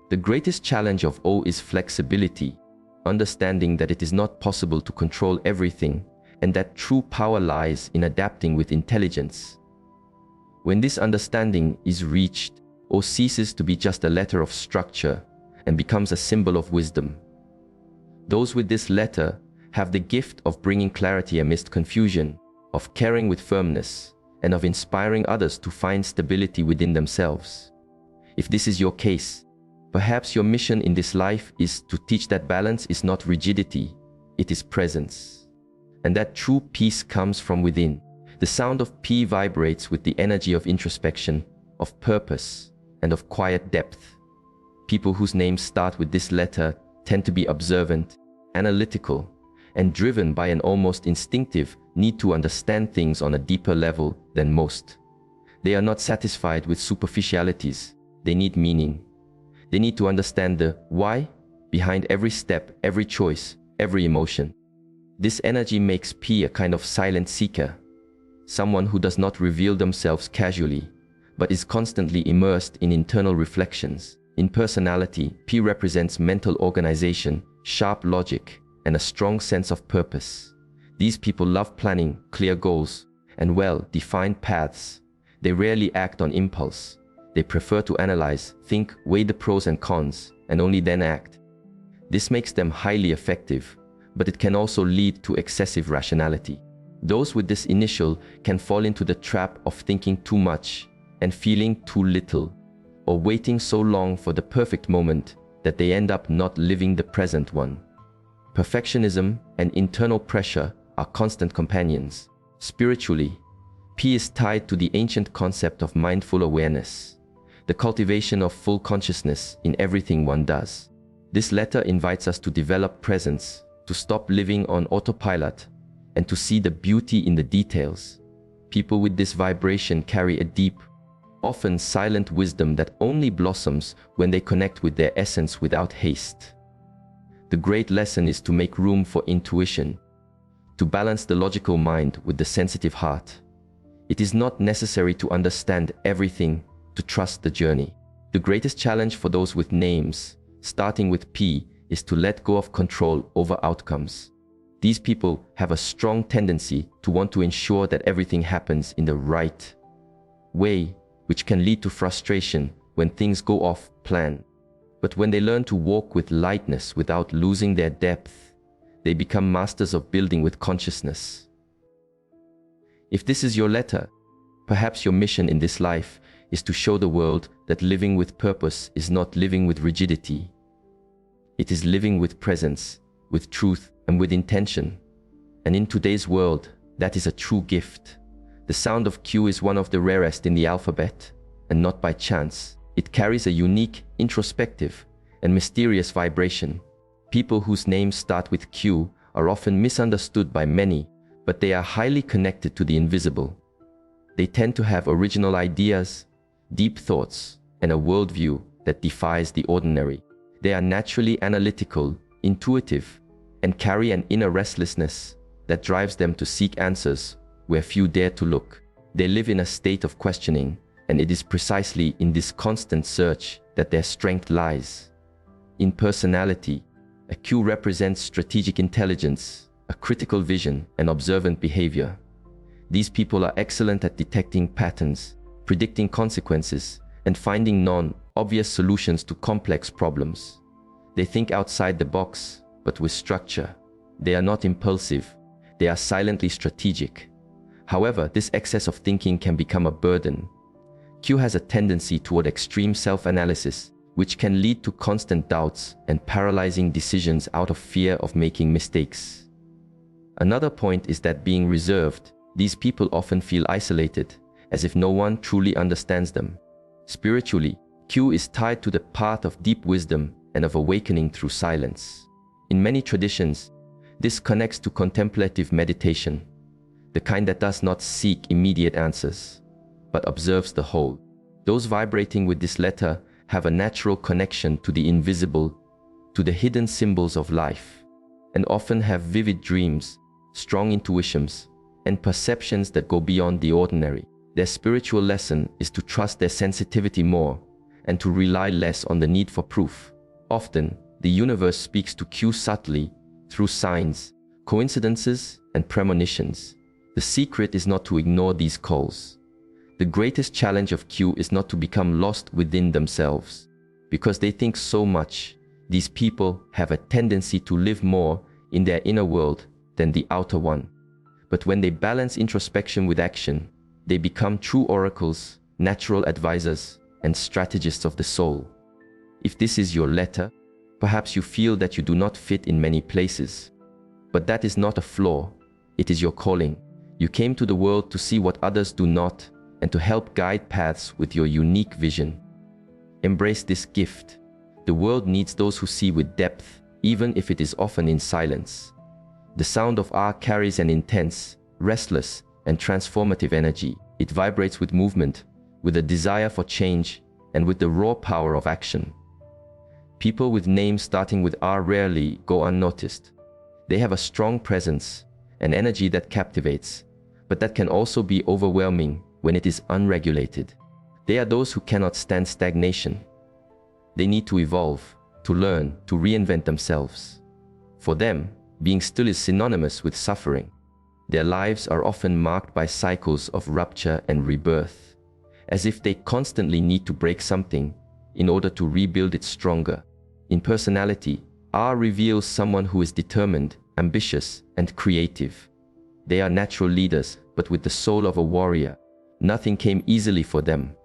The greatest challenge of O is flexibility, understanding that it is not possible to control everything and that true power lies in adapting with intelligence. When this understanding is reached, O ceases to be just a letter of structure and becomes a symbol of wisdom. Those with this letter have the gift of bringing clarity amidst confusion, of caring with firmness, and of inspiring others to find stability within themselves. If this is your case, perhaps your mission in this life is to teach that balance is not rigidity, it is presence. And that true peace comes from within. The sound of P vibrates with the energy of introspection, of purpose, and of quiet depth. People whose names start with this letter tend to be observant, analytical, and driven by an almost instinctive need to understand things on a deeper level than most. They are not satisfied with superficialities. They need meaning. They need to understand the why behind every step, every choice, every emotion. This energy makes P a kind of silent seeker, someone who does not reveal themselves casually, but is constantly immersed in internal reflections. In personality, P represents mental organization, sharp logic, and a strong sense of purpose. These people love planning, clear goals, and well-defined paths. They rarely act on impulse. They prefer to analyze, think, weigh the pros and cons, and only then act. This makes them highly effective, but it can also lead to excessive rationality. Those with this initial can fall into the trap of thinking too much and feeling too little, or waiting so long for the perfect moment that they end up not living the present one. Perfectionism and internal pressure are constant companions. Spiritually, P is tied to the ancient concept of mindful awareness, the cultivation of full consciousness in everything one does. This letter invites us to develop presence, to stop living on autopilot, and to see the beauty in the details. People with this vibration carry a deep, often silent wisdom that only blossoms when they connect with their essence without haste. The great lesson is to make room for intuition, to balance the logical mind with the sensitive heart. It is not necessary to understand everything, to trust the journey. The greatest challenge for those with names, starting with P, is to let go of control over outcomes. These people have a strong tendency to want to ensure that everything happens in the right way, which can lead to frustration when things go off plan. But when they learn to walk with lightness without losing their depth, they become masters of building with consciousness. If this is your letter, perhaps your mission in this life is to show the world that living with purpose is not living with rigidity. It is living with presence, with truth, and with intention. And in today's world, that is a true gift. The sound of Q is one of the rarest in the alphabet, and not by chance. It carries a unique, introspective, and mysterious vibration. People whose names start with Q are often misunderstood by many, but they are highly connected to the invisible. They tend to have original ideas, deep thoughts, and a worldview that defies the ordinary. They are naturally analytical, intuitive, and carry an inner restlessness that drives them to seek answers where few dare to look. They live in a state of questioning, and it is precisely in this constant search that their strength lies. In personality, a Q represents strategic intelligence, a critical vision, and observant behavior. These people are excellent at detecting patterns, predicting consequences, and finding non-obvious solutions to complex problems. They think outside the box, but with structure. They are not impulsive. They are silently strategic. However, this excess of thinking can become a burden. Q has a tendency toward extreme self-analysis, which can lead to constant doubts and paralyzing decisions out of fear of making mistakes. Another point is that being reserved, these people often feel isolated, as if no one truly understands them. Spiritually, Q is tied to the path of deep wisdom and of awakening through silence. In many traditions, this connects to contemplative meditation, the kind that does not seek immediate answers, but observes the whole. Those vibrating with this letter have a natural connection to the invisible, to the hidden symbols of life, and often have vivid dreams, strong intuitions, and perceptions that go beyond the ordinary. Their spiritual lesson is to trust their sensitivity more and to rely less on the need for proof. Often, the universe speaks to Q subtly through signs, coincidences, and premonitions. The secret is not to ignore these calls. The greatest challenge of Q is not to become lost within themselves. Because they think so much, these people have a tendency to live more in their inner world than the outer one. But when they balance introspection with action, they become true oracles, natural advisors, and strategists of the soul. If this is your letter, perhaps you feel that you do not fit in many places. But that is not a flaw, it is your calling. You came to the world to see what others do not, and to help guide paths with your unique vision. Embrace this gift. The world needs those who see with depth, even if it is often in silence. The sound of R carries an intense, restless, and transformative energy. It vibrates with movement, with a desire for change, and with the raw power of action. People with names starting with R rarely go unnoticed. They have a strong presence, an energy that captivates, but that can also be overwhelming when it is unregulated. They are those who cannot stand stagnation. They need to evolve, to learn, to reinvent themselves. For them, being still is synonymous with suffering. Their lives are often marked by cycles of rupture and rebirth, as if they constantly need to break something in order to rebuild it stronger. In personality, R reveals someone who is determined, ambitious, and creative. They are natural leaders, but with the soul of a warrior. Nothing came easily for them.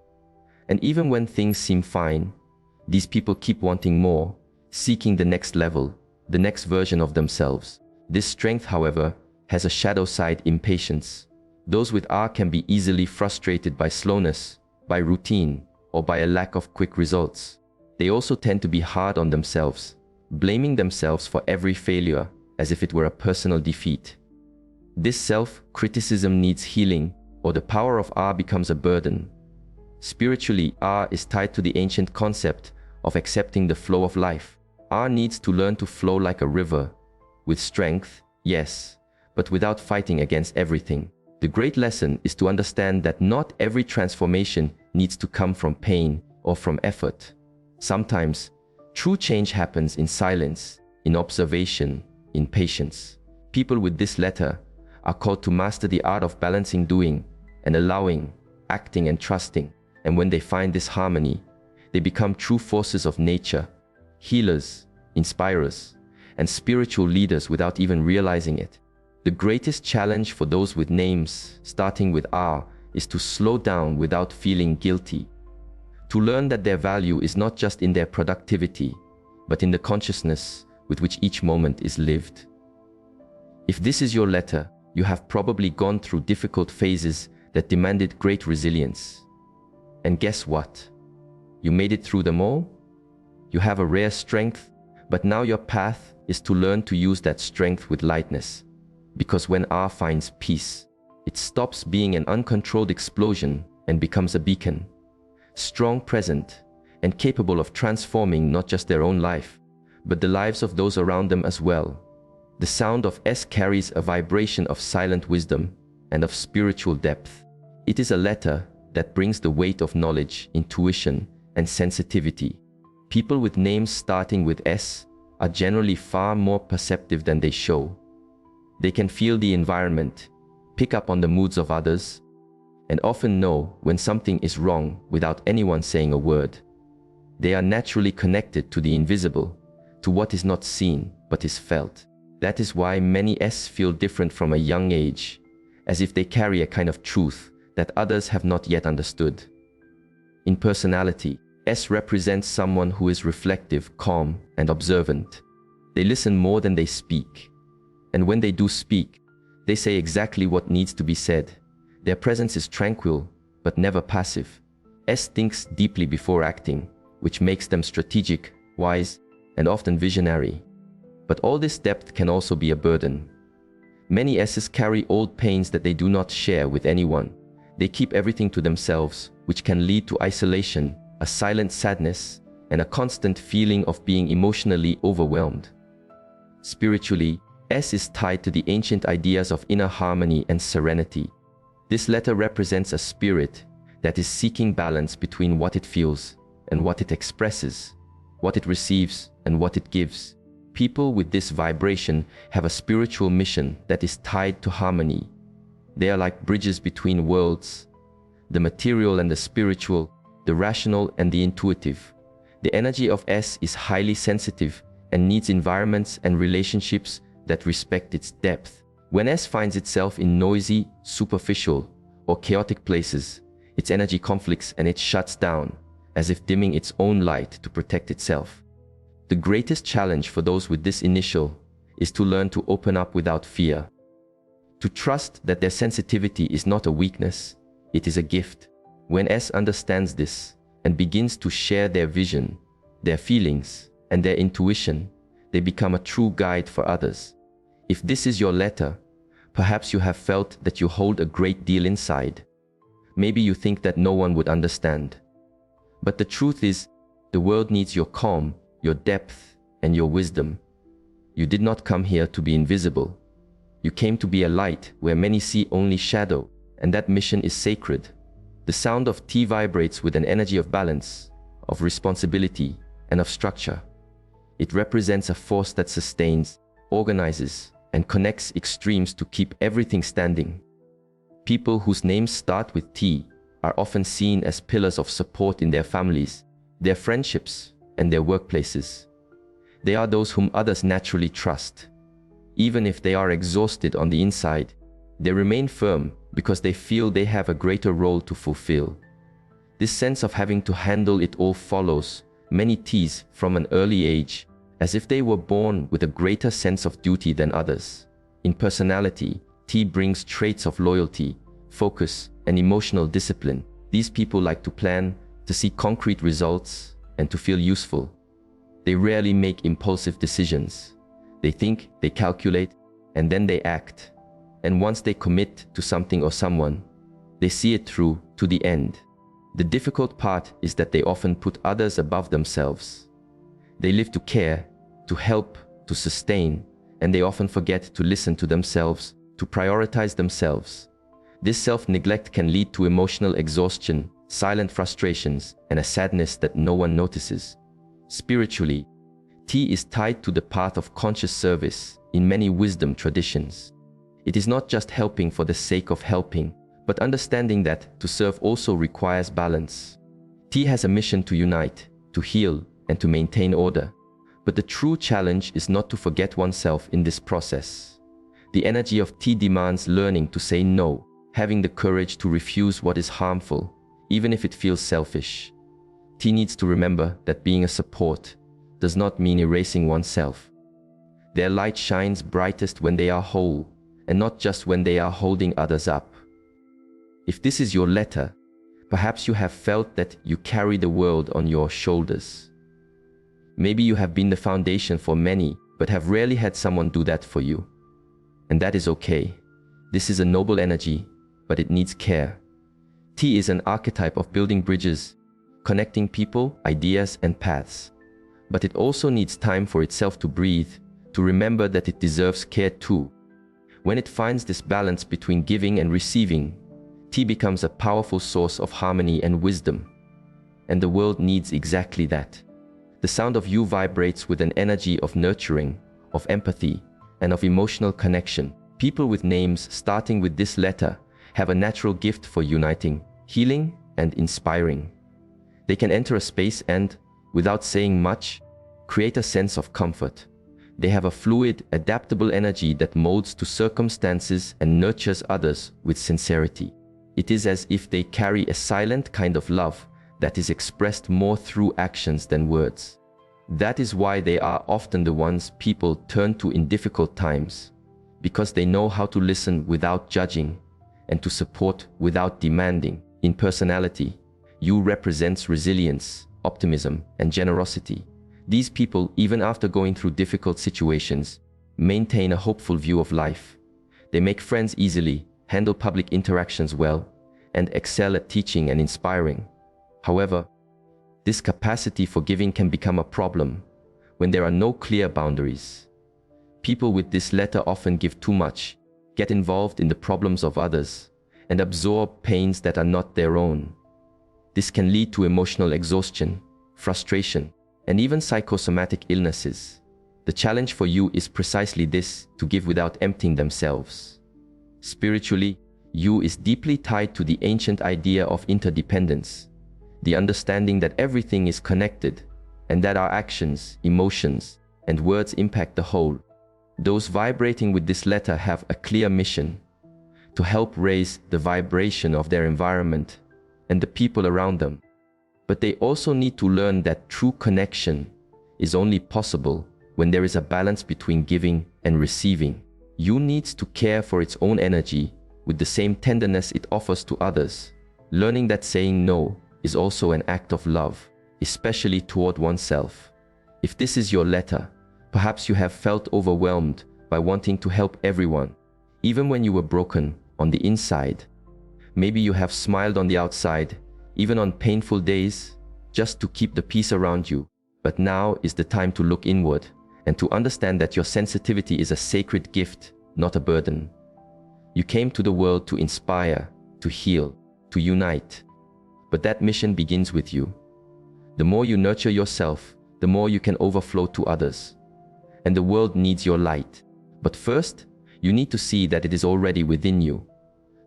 And even when things seem fine, these people keep wanting more, seeking the next level, the next version of themselves. This strength, however, has a shadow side: impatience. Those with R can be easily frustrated by slowness, by routine, or by a lack of quick results. They also tend to be hard on themselves, blaming themselves for every failure as if it were a personal defeat. This self-criticism needs healing, or the power of R becomes a burden. Spiritually, R is tied to the ancient concept of accepting the flow of life. R needs to learn to flow like a river, with strength, yes, but without fighting against everything. The great lesson is to understand that not every transformation needs to come from pain or from effort. Sometimes, true change happens in silence, in observation, in patience. People with this letter are called to master the art of balancing doing and allowing, acting and trusting. And when they find this harmony, they become true forces of nature, healers, inspirers, and spiritual leaders without even realizing it. The greatest challenge for those with names starting with R is to slow down without feeling guilty. To learn that their value is not just in their productivity, but in the consciousness with which each moment is lived. If this is your letter, you have probably gone through difficult phases that demanded great resilience. And guess what? You made it through them all. You have a rare strength, but now your path is to learn to use that strength with lightness. Because when R finds peace, it stops being an uncontrolled explosion and becomes a beacon. Strong, present, and capable of transforming not just their own life, but the lives of those around them as well. The sound of S carries a vibration of silent wisdom and of spiritual depth. It is a letter that brings the weight of knowledge, intuition, and sensitivity. People with names starting with S are generally far more perceptive than they show. They can feel the environment, pick up on the moods of others, and often know when something is wrong without anyone saying a word. They are naturally connected to the invisible, to what is not seen but is felt. That is why many S feel different from a young age, as if they carry a kind of truth that others have not yet understood. In personality, S represents someone who is reflective, calm, and observant. They listen more than they speak. And when they do speak, they say exactly what needs to be said. Their presence is tranquil, but never passive. S thinks deeply before acting, which makes them strategic, wise, and often visionary. But all this depth can also be a burden. Many S's carry old pains that they do not share with anyone. They keep everything to themselves, which can lead to isolation, a silent sadness, and a constant feeling of being emotionally overwhelmed. Spiritually, S is tied to the ancient ideas of inner harmony and serenity. This letter represents a spirit that is seeking balance between what it feels and what it expresses, what it receives and what it gives. People with this vibration have a spiritual mission that is tied to harmony. They are like bridges between worlds, the material and the spiritual, the rational and the intuitive. The energy of S is highly sensitive and needs environments and relationships that respect its depth. When S finds itself in noisy, superficial, or chaotic places, its energy conflicts and it shuts down, as if dimming its own light to protect itself. The greatest challenge for those with this initial is to learn to open up without fear, to trust that their sensitivity is not a weakness, it is a gift. When S understands this and begins to share their vision, their feelings, and their intuition, they become a true guide for others. If this is your letter, Perhaps you have felt that you hold a great deal inside. Maybe you think that no one would understand. But the truth is, the world needs your calm, your depth, and your wisdom. You did not come here to be invisible. You came to be a light where many see only shadow, and that mission is sacred. The sound of tea vibrates with an energy of balance, of responsibility, and of structure. It represents a force that sustains, organizes, and connects extremes to keep everything standing. People whose names start with T are often seen as pillars of support in their families, their friendships, and their workplaces. They are those whom others naturally trust. Even if they are exhausted on the inside, they remain firm because they feel they have a greater role to fulfill. This sense of having to handle it all follows many Ts from an early age, as if they were born with a greater sense of duty than others. In personality, T brings traits of loyalty, focus, and emotional discipline. These people like to plan, to see concrete results, and to feel useful. They rarely make impulsive decisions. They think, they calculate, and then they act. And once they commit to something or someone, they see it through to the end. The difficult part is that they often put others above themselves. They live to care, to help, to sustain, and they often forget to listen to themselves, to prioritize themselves. This self-neglect can lead to emotional exhaustion, silent frustrations, and a sadness that no one notices. Spiritually, T is tied to the path of conscious service in many wisdom traditions. It is not just helping for the sake of helping, but understanding that to serve also requires balance. T has a mission to unite, to heal, and to maintain order. But the true challenge is not to forget oneself in this process. The energy of T demands learning to say no, having the courage to refuse what is harmful, even if it feels selfish. T needs to remember that being a support does not mean erasing oneself. Their light shines brightest when they are whole, and not just when they are holding others up. If this is your letter, perhaps you have felt that you carry the world on your shoulders. Maybe you have been the foundation for many, but have rarely had someone do that for you. And that is okay. This is a noble energy, but it needs care. T is an archetype of building bridges, connecting people, ideas, and paths. But it also needs time for itself to breathe, to remember that it deserves care too. When it finds this balance between giving and receiving, T becomes a powerful source of harmony and wisdom. And the world needs exactly that. The sound of you vibrates with an energy of nurturing, of empathy, and of emotional connection. People with names starting with this letter have a natural gift for uniting, healing, and inspiring. They can enter a space and, without saying much, create a sense of comfort. They have a fluid, adaptable energy that molds to circumstances and nurtures others with sincerity. It is as if they carry a silent kind of love that is expressed more through actions than words. That is why they are often the ones people turn to in difficult times, because they know how to listen without judging and to support without demanding. In personality, you represents resilience, optimism, and generosity. These people, even after going through difficult situations, maintain a hopeful view of life. They make friends easily, handle public interactions well, and excel at teaching and inspiring. However, this capacity for giving can become a problem when there are no clear boundaries. People with this letter often give too much, get involved in the problems of others, and absorb pains that are not their own. This can lead to emotional exhaustion, frustration, and even psychosomatic illnesses. The challenge for you is precisely this: to give without emptying themselves. Spiritually, you is deeply tied to the ancient idea of interdependence, the understanding that everything is connected, and that our actions, emotions, and words impact the whole. Those vibrating with this letter have a clear mission: to help raise the vibration of their environment and the people around them. But they also need to learn that true connection is only possible when there is a balance between giving and receiving. You needs to care for its own energy with the same tenderness it offers to others, learning that saying no is also an act of love, especially toward oneself. If this is your letter, perhaps you have felt overwhelmed by wanting to help everyone, even when you were broken on the inside. Maybe you have smiled on the outside, even on painful days, just to keep the peace around you. But now is the time to look inward and to understand that your sensitivity is a sacred gift, not a burden. You came to the world to inspire, to heal, to unite. But that mission begins with you. The more you nurture yourself, the more you can overflow to others. And the world needs your light. But first, you need to see that it is already within you.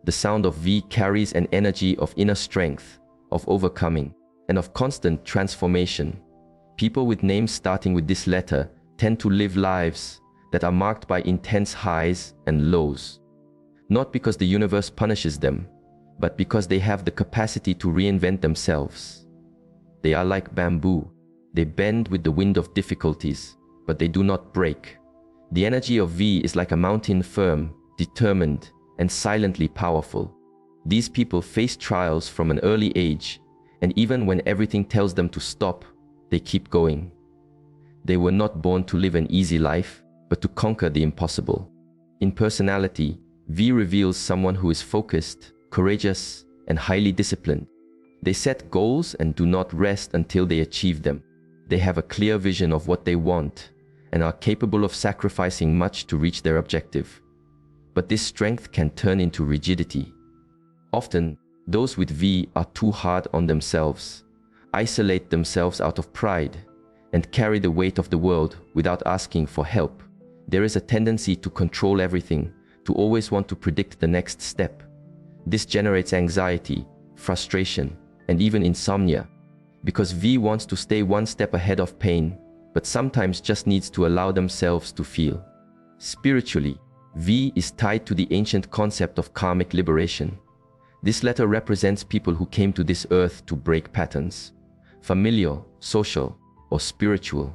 The sound of V carries an energy of inner strength, of overcoming, and of constant transformation. People with names starting with this letter tend to live lives that are marked by intense highs and lows. Not because the universe punishes them, but because they have the capacity to reinvent themselves. They are like bamboo. They bend with the wind of difficulties, but they do not break. The energy of V is like a mountain, firm, determined, and silently powerful. These people face trials from an early age, and even when everything tells them to stop, they keep going. They were not born to live an easy life, but to conquer the impossible. In personality, V reveals someone who is focused, courageous, and highly disciplined. They set goals and do not rest until they achieve them. They have a clear vision of what they want and are capable of sacrificing much to reach their objective. But this strength can turn into rigidity. Often, those with V are too hard on themselves, isolate themselves out of pride, and carry the weight of the world without asking for help. There is a tendency to control everything, to always want to predict the next step. This generates anxiety, frustration, and even insomnia, because V wants to stay one step ahead of pain, but sometimes just needs to allow themselves to feel. Spiritually, V is tied to the ancient concept of karmic liberation. This letter represents people who came to this earth to break patterns, familial, social, or spiritual.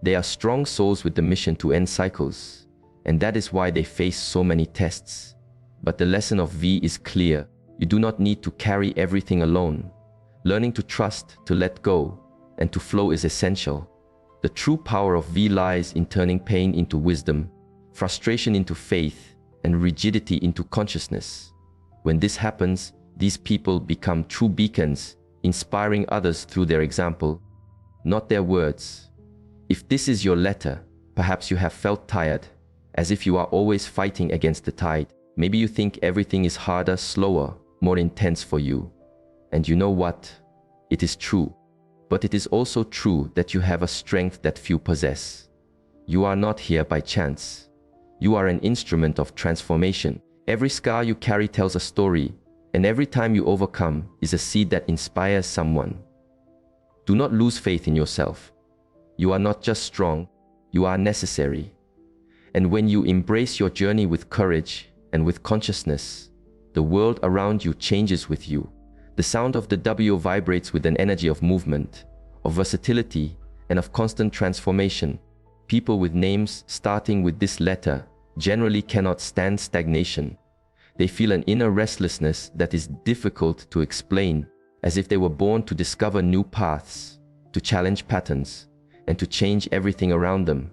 They are strong souls with the mission to end cycles, and that is why they face so many tests. But the lesson of V is clear. You do not need to carry everything alone. Learning to trust, to let go, and to flow is essential. The true power of V lies in turning pain into wisdom, frustration into faith, and rigidity into consciousness. When this happens, these people become true beacons, inspiring others through their example, not their words. If this is your letter, perhaps you have felt tired, as if you are always fighting against the tide. Maybe you think everything is harder, slower, more intense for you. And you know what? It is true. But it is also true that you have a strength that few possess. You are not here by chance. You are an instrument of transformation. Every scar you carry tells a story, and every time you overcome is a seed that inspires someone. Do not lose faith in yourself. You are not just strong, you are necessary. And when you embrace your journey with courage and with consciousness, the world around you changes with you. The sound of the W vibrates with an energy of movement, of versatility, and of constant transformation. People with names starting with this letter generally cannot stand stagnation. They feel an inner restlessness that is difficult to explain, as if they were born to discover new paths, to challenge patterns, and to change everything around them.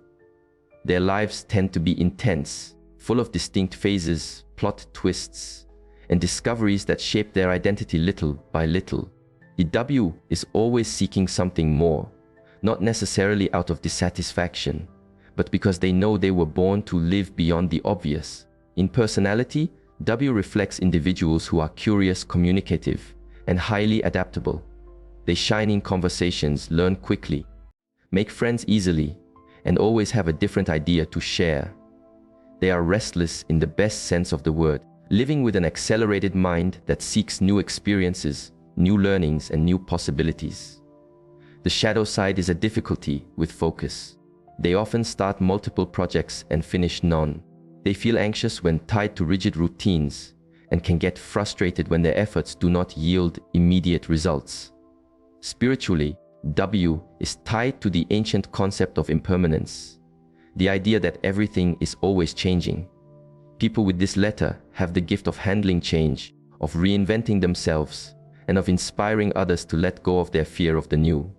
Their lives tend to be intense, full of distinct phases, plot twists, and discoveries that shape their identity little by little. The W is always seeking something more, not necessarily out of dissatisfaction, but because they know they were born to live beyond the obvious. In personality, W reflects individuals who are curious, communicative, and highly adaptable. They shine in conversations, learn quickly, make friends easily, and always have a different idea to share. They are restless in the best sense of the word, living with an accelerated mind that seeks new experiences, new learnings, and new possibilities. The shadow side is a difficulty with focus. They often start multiple projects and finish none. They feel anxious when tied to rigid routines and can get frustrated when their efforts do not yield immediate results. Spiritually, W is tied to the ancient concept of impermanence, the idea that everything is always changing. People with this letter have the gift of handling change, of reinventing themselves, and of inspiring others to let go of their fear of the new.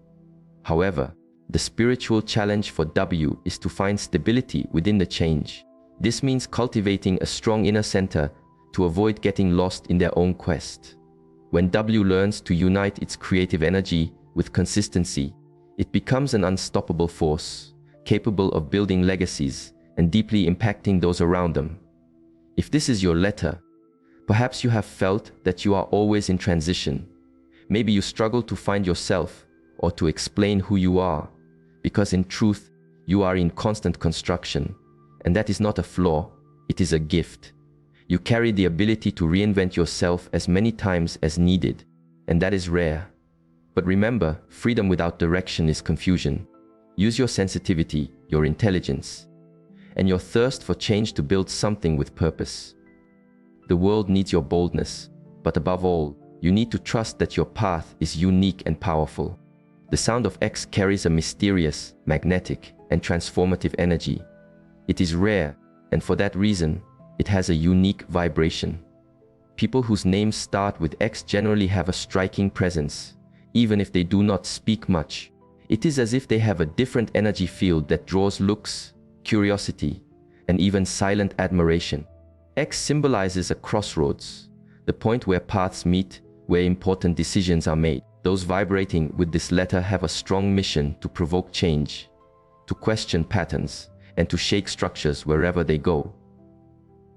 However, the spiritual challenge for W is to find stability within the change. This means cultivating a strong inner center to avoid getting lost in their own quest. When W learns to unite its creative energy with consistency, it becomes an unstoppable force, capable of building legacies and deeply impacting those around them. If this is your letter, perhaps you have felt that you are always in transition. Maybe you struggle to find yourself or to explain who you are, because in truth, you are in constant construction, and that is not a flaw, it is a gift. You carry the ability to reinvent yourself as many times as needed, and that is rare. But remember, freedom without direction is confusion. Use your sensitivity, your intelligence, and your thirst for change to build something with purpose. The world needs your boldness, but above all, you need to trust that your path is unique and powerful. The sound of X carries a mysterious, magnetic, and transformative energy. It is rare, and for that reason, it has a unique vibration. People whose names start with X generally have a striking presence, even if they do not speak much. It is as if they have a different energy field that draws looks, curiosity, and even silent admiration. X symbolizes a crossroads, the point where paths meet, where important decisions are made. Those vibrating with this letter have a strong mission to provoke change, to question patterns, and to shake structures wherever they go.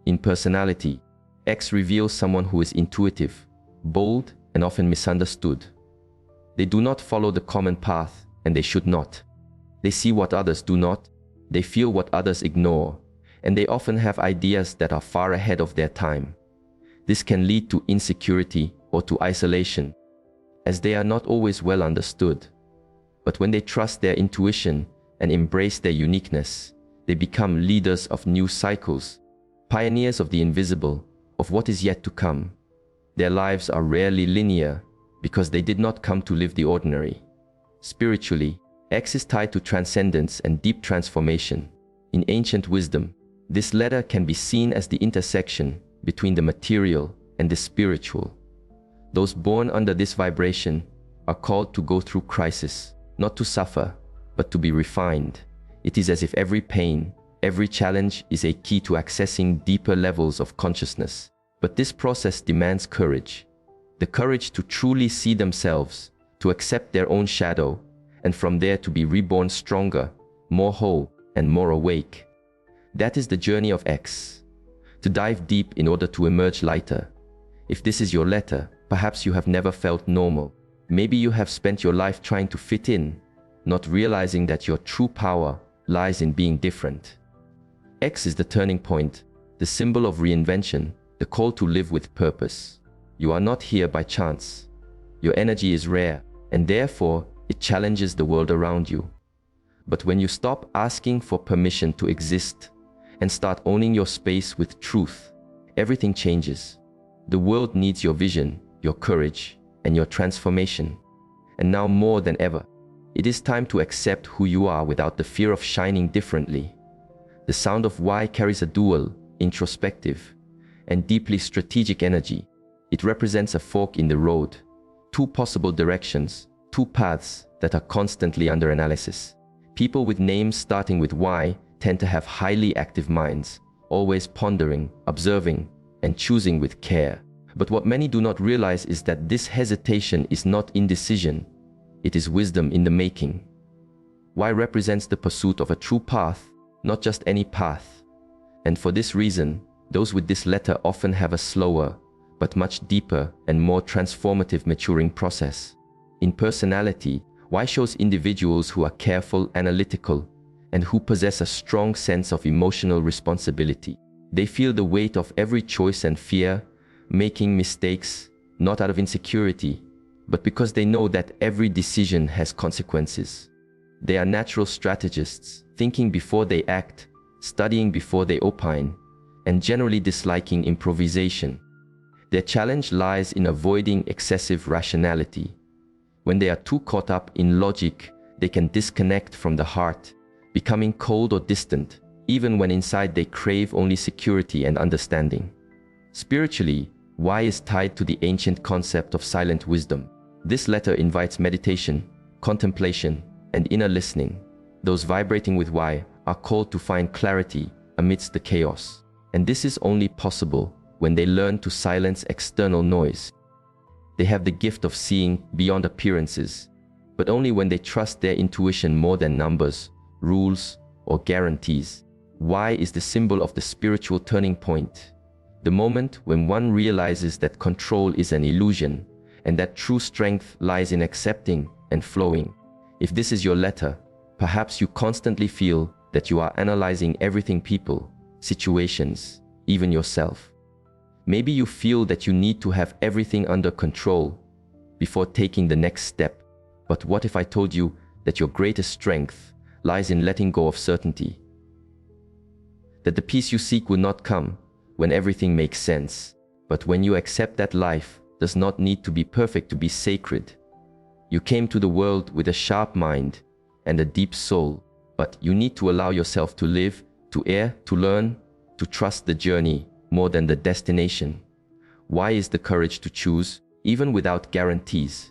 In personality, X reveals someone who is intuitive, bold, and often misunderstood. They do not follow the common path, and they should not. They see what others do not, they feel what others ignore, and they often have ideas that are far ahead of their time. This can lead to insecurity or to isolation, as they are not always well understood. But when they trust their intuition and embrace their uniqueness, they become leaders of new cycles, pioneers of the invisible, of what is yet to come. Their lives are rarely linear because they did not come to live the ordinary. Spiritually, X is tied to transcendence and deep transformation. In ancient wisdom, this letter can be seen as the intersection between the material and the spiritual. Those born under this vibration are called to go through crisis, not to suffer, but to be refined. It is as if every pain, every challenge is a key to accessing deeper levels of consciousness. But this process demands courage. The courage to truly see themselves, to accept their own shadow, and from there to be reborn stronger, more whole, and more awake. That is the journey of X. To dive deep in order to emerge lighter. If this is your letter, perhaps you have never felt normal. Maybe you have spent your life trying to fit in, not realizing that your true power lies in being different. X is the turning point, the symbol of reinvention, the call to live with purpose. You are not here by chance. Your energy is rare, and therefore it challenges the world around you. But when you stop asking for permission to exist and start owning your space with truth, everything changes. The world needs your vision, your courage, and your transformation. And now more than ever, it is time to accept who you are without the fear of shining differently. The sound of Y carries a dual, introspective, and deeply strategic energy. It represents a fork in the road, two possible directions, two paths that are constantly under analysis. People with names starting with Y tend to have highly active minds, always pondering, observing, and choosing with care. But what many do not realize is that this hesitation is not indecision, it is wisdom in the making. Y represents the pursuit of a true path, not just any path. And for this reason, those with this letter often have a slower, but much deeper and more transformative maturing process. In personality, Y shows individuals who are careful, analytical, and who possess a strong sense of emotional responsibility. They feel the weight of every choice and fear, making mistakes, not out of insecurity, but because they know that every decision has consequences. They are natural strategists, thinking before they act, studying before they opine, and generally disliking improvisation. Their challenge lies in avoiding excessive rationality. When they are too caught up in logic, they can disconnect from the heart, becoming cold or distant, even when inside they crave only security and understanding. Spiritually, Y is tied to the ancient concept of silent wisdom. This letter invites meditation, contemplation, and inner listening. Those vibrating with Y are called to find clarity, amidst the chaos. And this is only possible when they learn to silence external noise. They have the gift of seeing beyond appearances, but only when they trust their intuition more than numbers, rules, or guarantees. Y is the symbol of the spiritual turning point, the moment when one realizes that control is an illusion and that true strength lies in accepting and flowing. If this is your letter, perhaps you constantly feel that you are analyzing everything, people, situations, even yourself. Maybe you feel that you need to have everything under control before taking the next step. But what if I told you that your greatest strength lies in letting go of certainty? That the peace you seek will not come when everything makes sense, but when you accept that life does not need to be perfect to be sacred. You came to the world with a sharp mind and a deep soul, but you need to allow yourself to live, to err, to learn, to trust the journey more than the destination. Why is the courage to choose, even without guarantees?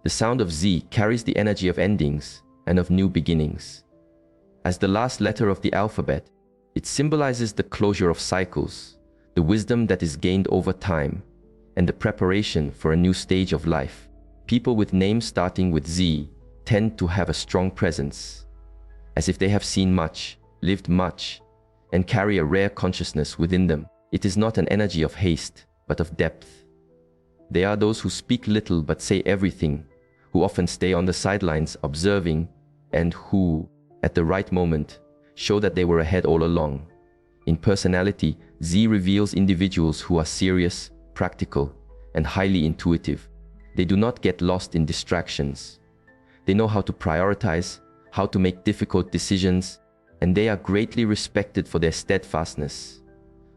The sound of Z carries the energy of endings and of new beginnings. As the last letter of the alphabet, it symbolizes the closure of cycles, the wisdom that is gained over time, and the preparation for a new stage of life. People with names starting with Z tend to have a strong presence, as if they have seen much, lived much, and carry a rare consciousness within them. It is not an energy of haste, but of depth. They are those who speak little but say everything, who often stay on the sidelines observing, and who, at the right moment, show that they were ahead all along. In personality, Z reveals individuals who are serious, practical, and highly intuitive. They do not get lost in distractions. They know how to prioritize, how to make difficult decisions, and they are greatly respected for their steadfastness.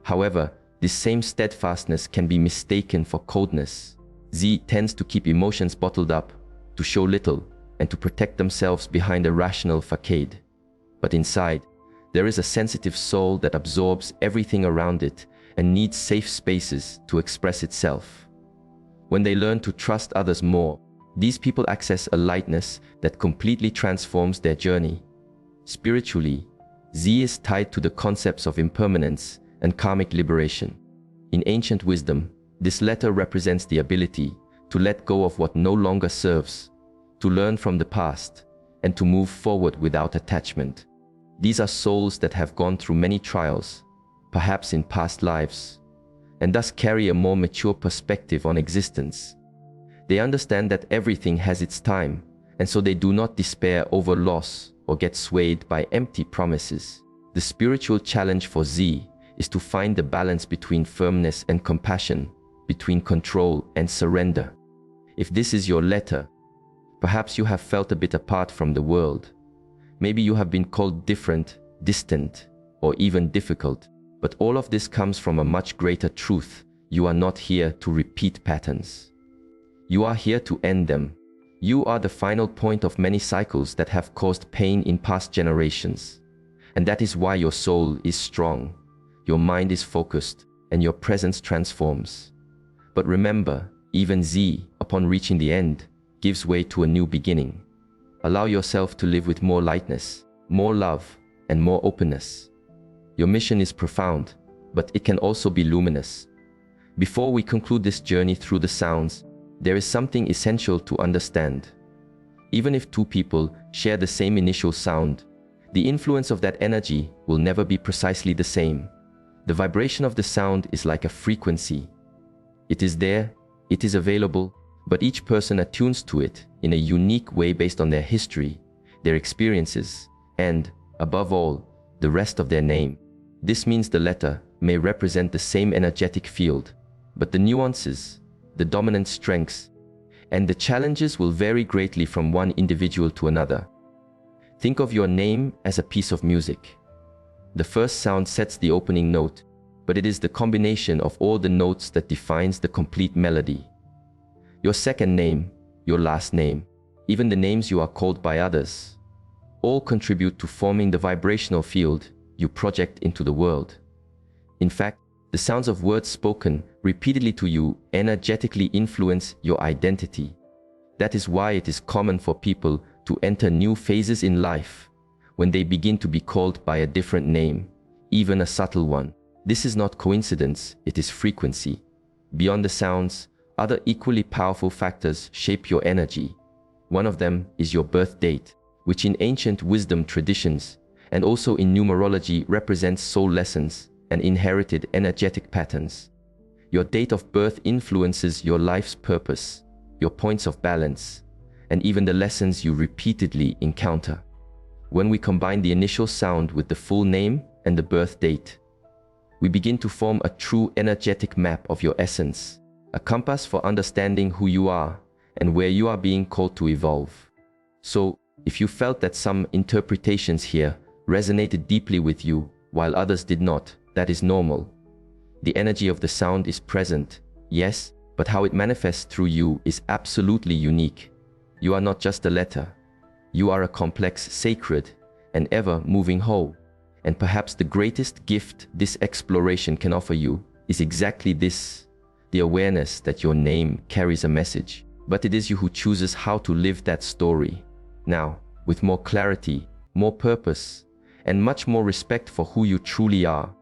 However, this same steadfastness can be mistaken for coldness. Z tends to keep emotions bottled up, to show little, and to protect themselves behind a rational facade. But inside, there is a sensitive soul that absorbs everything around it and needs safe spaces to express itself. When they learn to trust others more, these people access a lightness that completely transforms their journey. Spiritually, Z is tied to the concepts of impermanence and karmic liberation. In ancient wisdom, this letter represents the ability to let go of what no longer serves, to learn from the past, and to move forward without attachment. These are souls that have gone through many trials, perhaps in past lives, and thus carry a more mature perspective on existence. They understand that everything has its time, and so they do not despair over loss or get swayed by empty promises. The spiritual challenge for Z is to find the balance between firmness and compassion, between control and surrender. If this is your letter, perhaps you have felt a bit apart from the world. Maybe you have been called different, distant, or even difficult. But all of this comes from a much greater truth. You are not here to repeat patterns. You are here to end them. You are the final point of many cycles that have caused pain in past generations. And that is why your soul is strong, your mind is focused, and your presence transforms. But remember, even Z, upon reaching the end, gives way to a new beginning. Allow yourself to live with more lightness, more love, and more openness. Your mission is profound, but it can also be luminous. Before we conclude this journey through the sounds, there is something essential to understand. Even if two people share the same initial sound, the influence of that energy will never be precisely the same. The vibration of the sound is like a frequency. It is there, it is available, but each person attunes to it in a unique way based on their history, their experiences, and, above all, the rest of their name. This means the letter may represent the same energetic field, but the nuances, the dominant strengths, and the challenges will vary greatly from one individual to another. Think of your name as a piece of music. The first sound sets the opening note, but it is the combination of all the notes that defines the complete melody. Your second name, your last name, even the names you are called by others, all contribute to forming the vibrational field you project into the world. In fact, the sounds of words spoken repeatedly to you energetically influence your identity. That is why it is common for people to enter new phases in life when they begin to be called by a different name, even a subtle one. This is not coincidence, it is frequency. Beyond the sounds, other equally powerful factors shape your energy. One of them is your birth date, which in ancient wisdom traditions and also in numerology represents soul lessons and inherited energetic patterns. Your date of birth influences your life's purpose, your points of balance, and even the lessons you repeatedly encounter. When we combine the initial sound with the full name and the birth date, we begin to form a true energetic map of your essence, a compass for understanding who you are and where you are being called to evolve. So, if you felt that some interpretations here resonated deeply with you while others did not, that is normal. The energy of the sound is present, yes, but how it manifests through you is absolutely unique. You are not just a letter. You are a complex, sacred, and ever-moving whole. And perhaps the greatest gift this exploration can offer you is exactly this, the awareness that your name carries a message. But it is you who chooses how to live that story. Now, with more clarity, more purpose, and much more respect for who you truly are.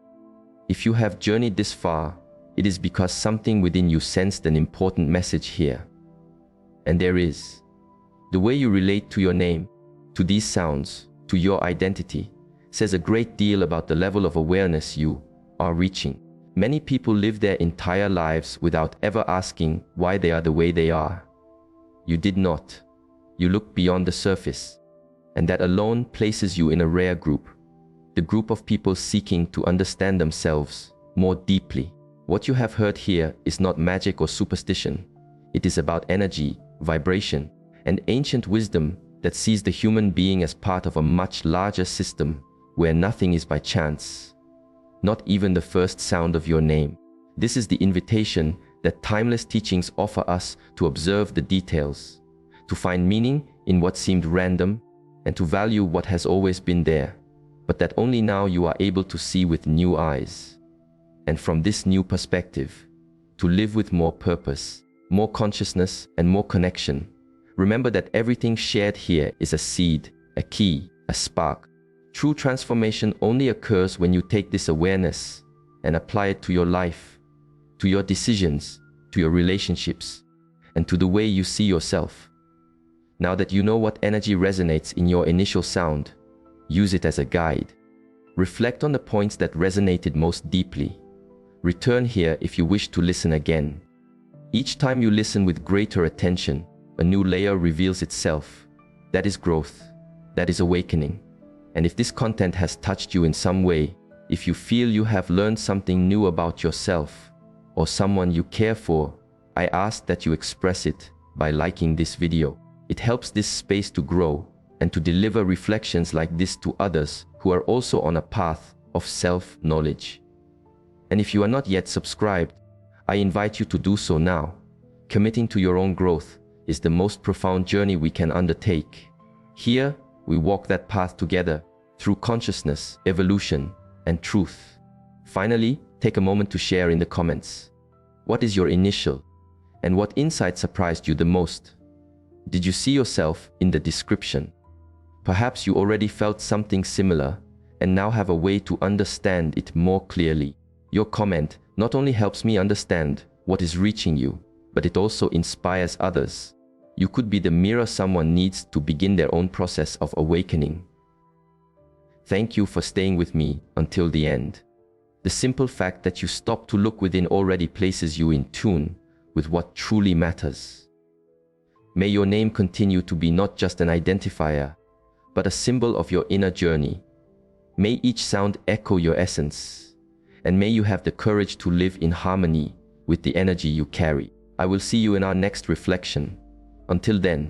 If you have journeyed this far, it is because something within you sensed an important message here. And there is. The way you relate to your name, to these sounds, to your identity, says a great deal about the level of awareness you are reaching. Many people live their entire lives without ever asking why they are the way they are. You did not. You look beyond the surface, and that alone places you in a rare group, the group of people seeking to understand themselves more deeply. What you have heard here is not magic or superstition. It is about energy, vibration, and ancient wisdom that sees the human being as part of a much larger system where nothing is by chance, not even the first sound of your name. This is the invitation that timeless teachings offer us to observe the details, to find meaning in what seemed random, and to value what has always been there, but that only now you are able to see with new eyes. And from this new perspective, to live with more purpose, more consciousness, and more connection. Remember that everything shared here is a seed, a key, a spark. True transformation only occurs when you take this awareness and apply it to your life, to your decisions, to your relationships, and to the way you see yourself. Now that you know what energy resonates in your initial sound, use it as a guide. Reflect on the points that resonated most deeply. Return here if you wish to listen again. Each time you listen with greater attention, a new layer reveals itself. That is growth. That is awakening. And if this content has touched you in some way, if you feel you have learned something new about yourself or someone you care for, I ask that you express it by liking this video. It helps this space to grow and to deliver reflections like this to others who are also on a path of self-knowledge. And if you are not yet subscribed, I invite you to do so now. Committing to your own growth is the most profound journey we can undertake. Here, we walk that path together through consciousness, evolution, and truth. Finally, take a moment to share in the comments. What is your initial, and what insight surprised you the most? Did you see yourself in the description? Perhaps you already felt something similar and now have a way to understand it more clearly. Your comment not only helps me understand what is reaching you, but it also inspires others. You could be the mirror someone needs to begin their own process of awakening. Thank you for staying with me until the end. The simple fact that you stop to look within already places you in tune with what truly matters. May your name continue to be not just an identifier, but a symbol of your inner journey. May each sound echo your essence, and may you have the courage to live in harmony with the energy you carry. I will see you in our next reflection. Until then,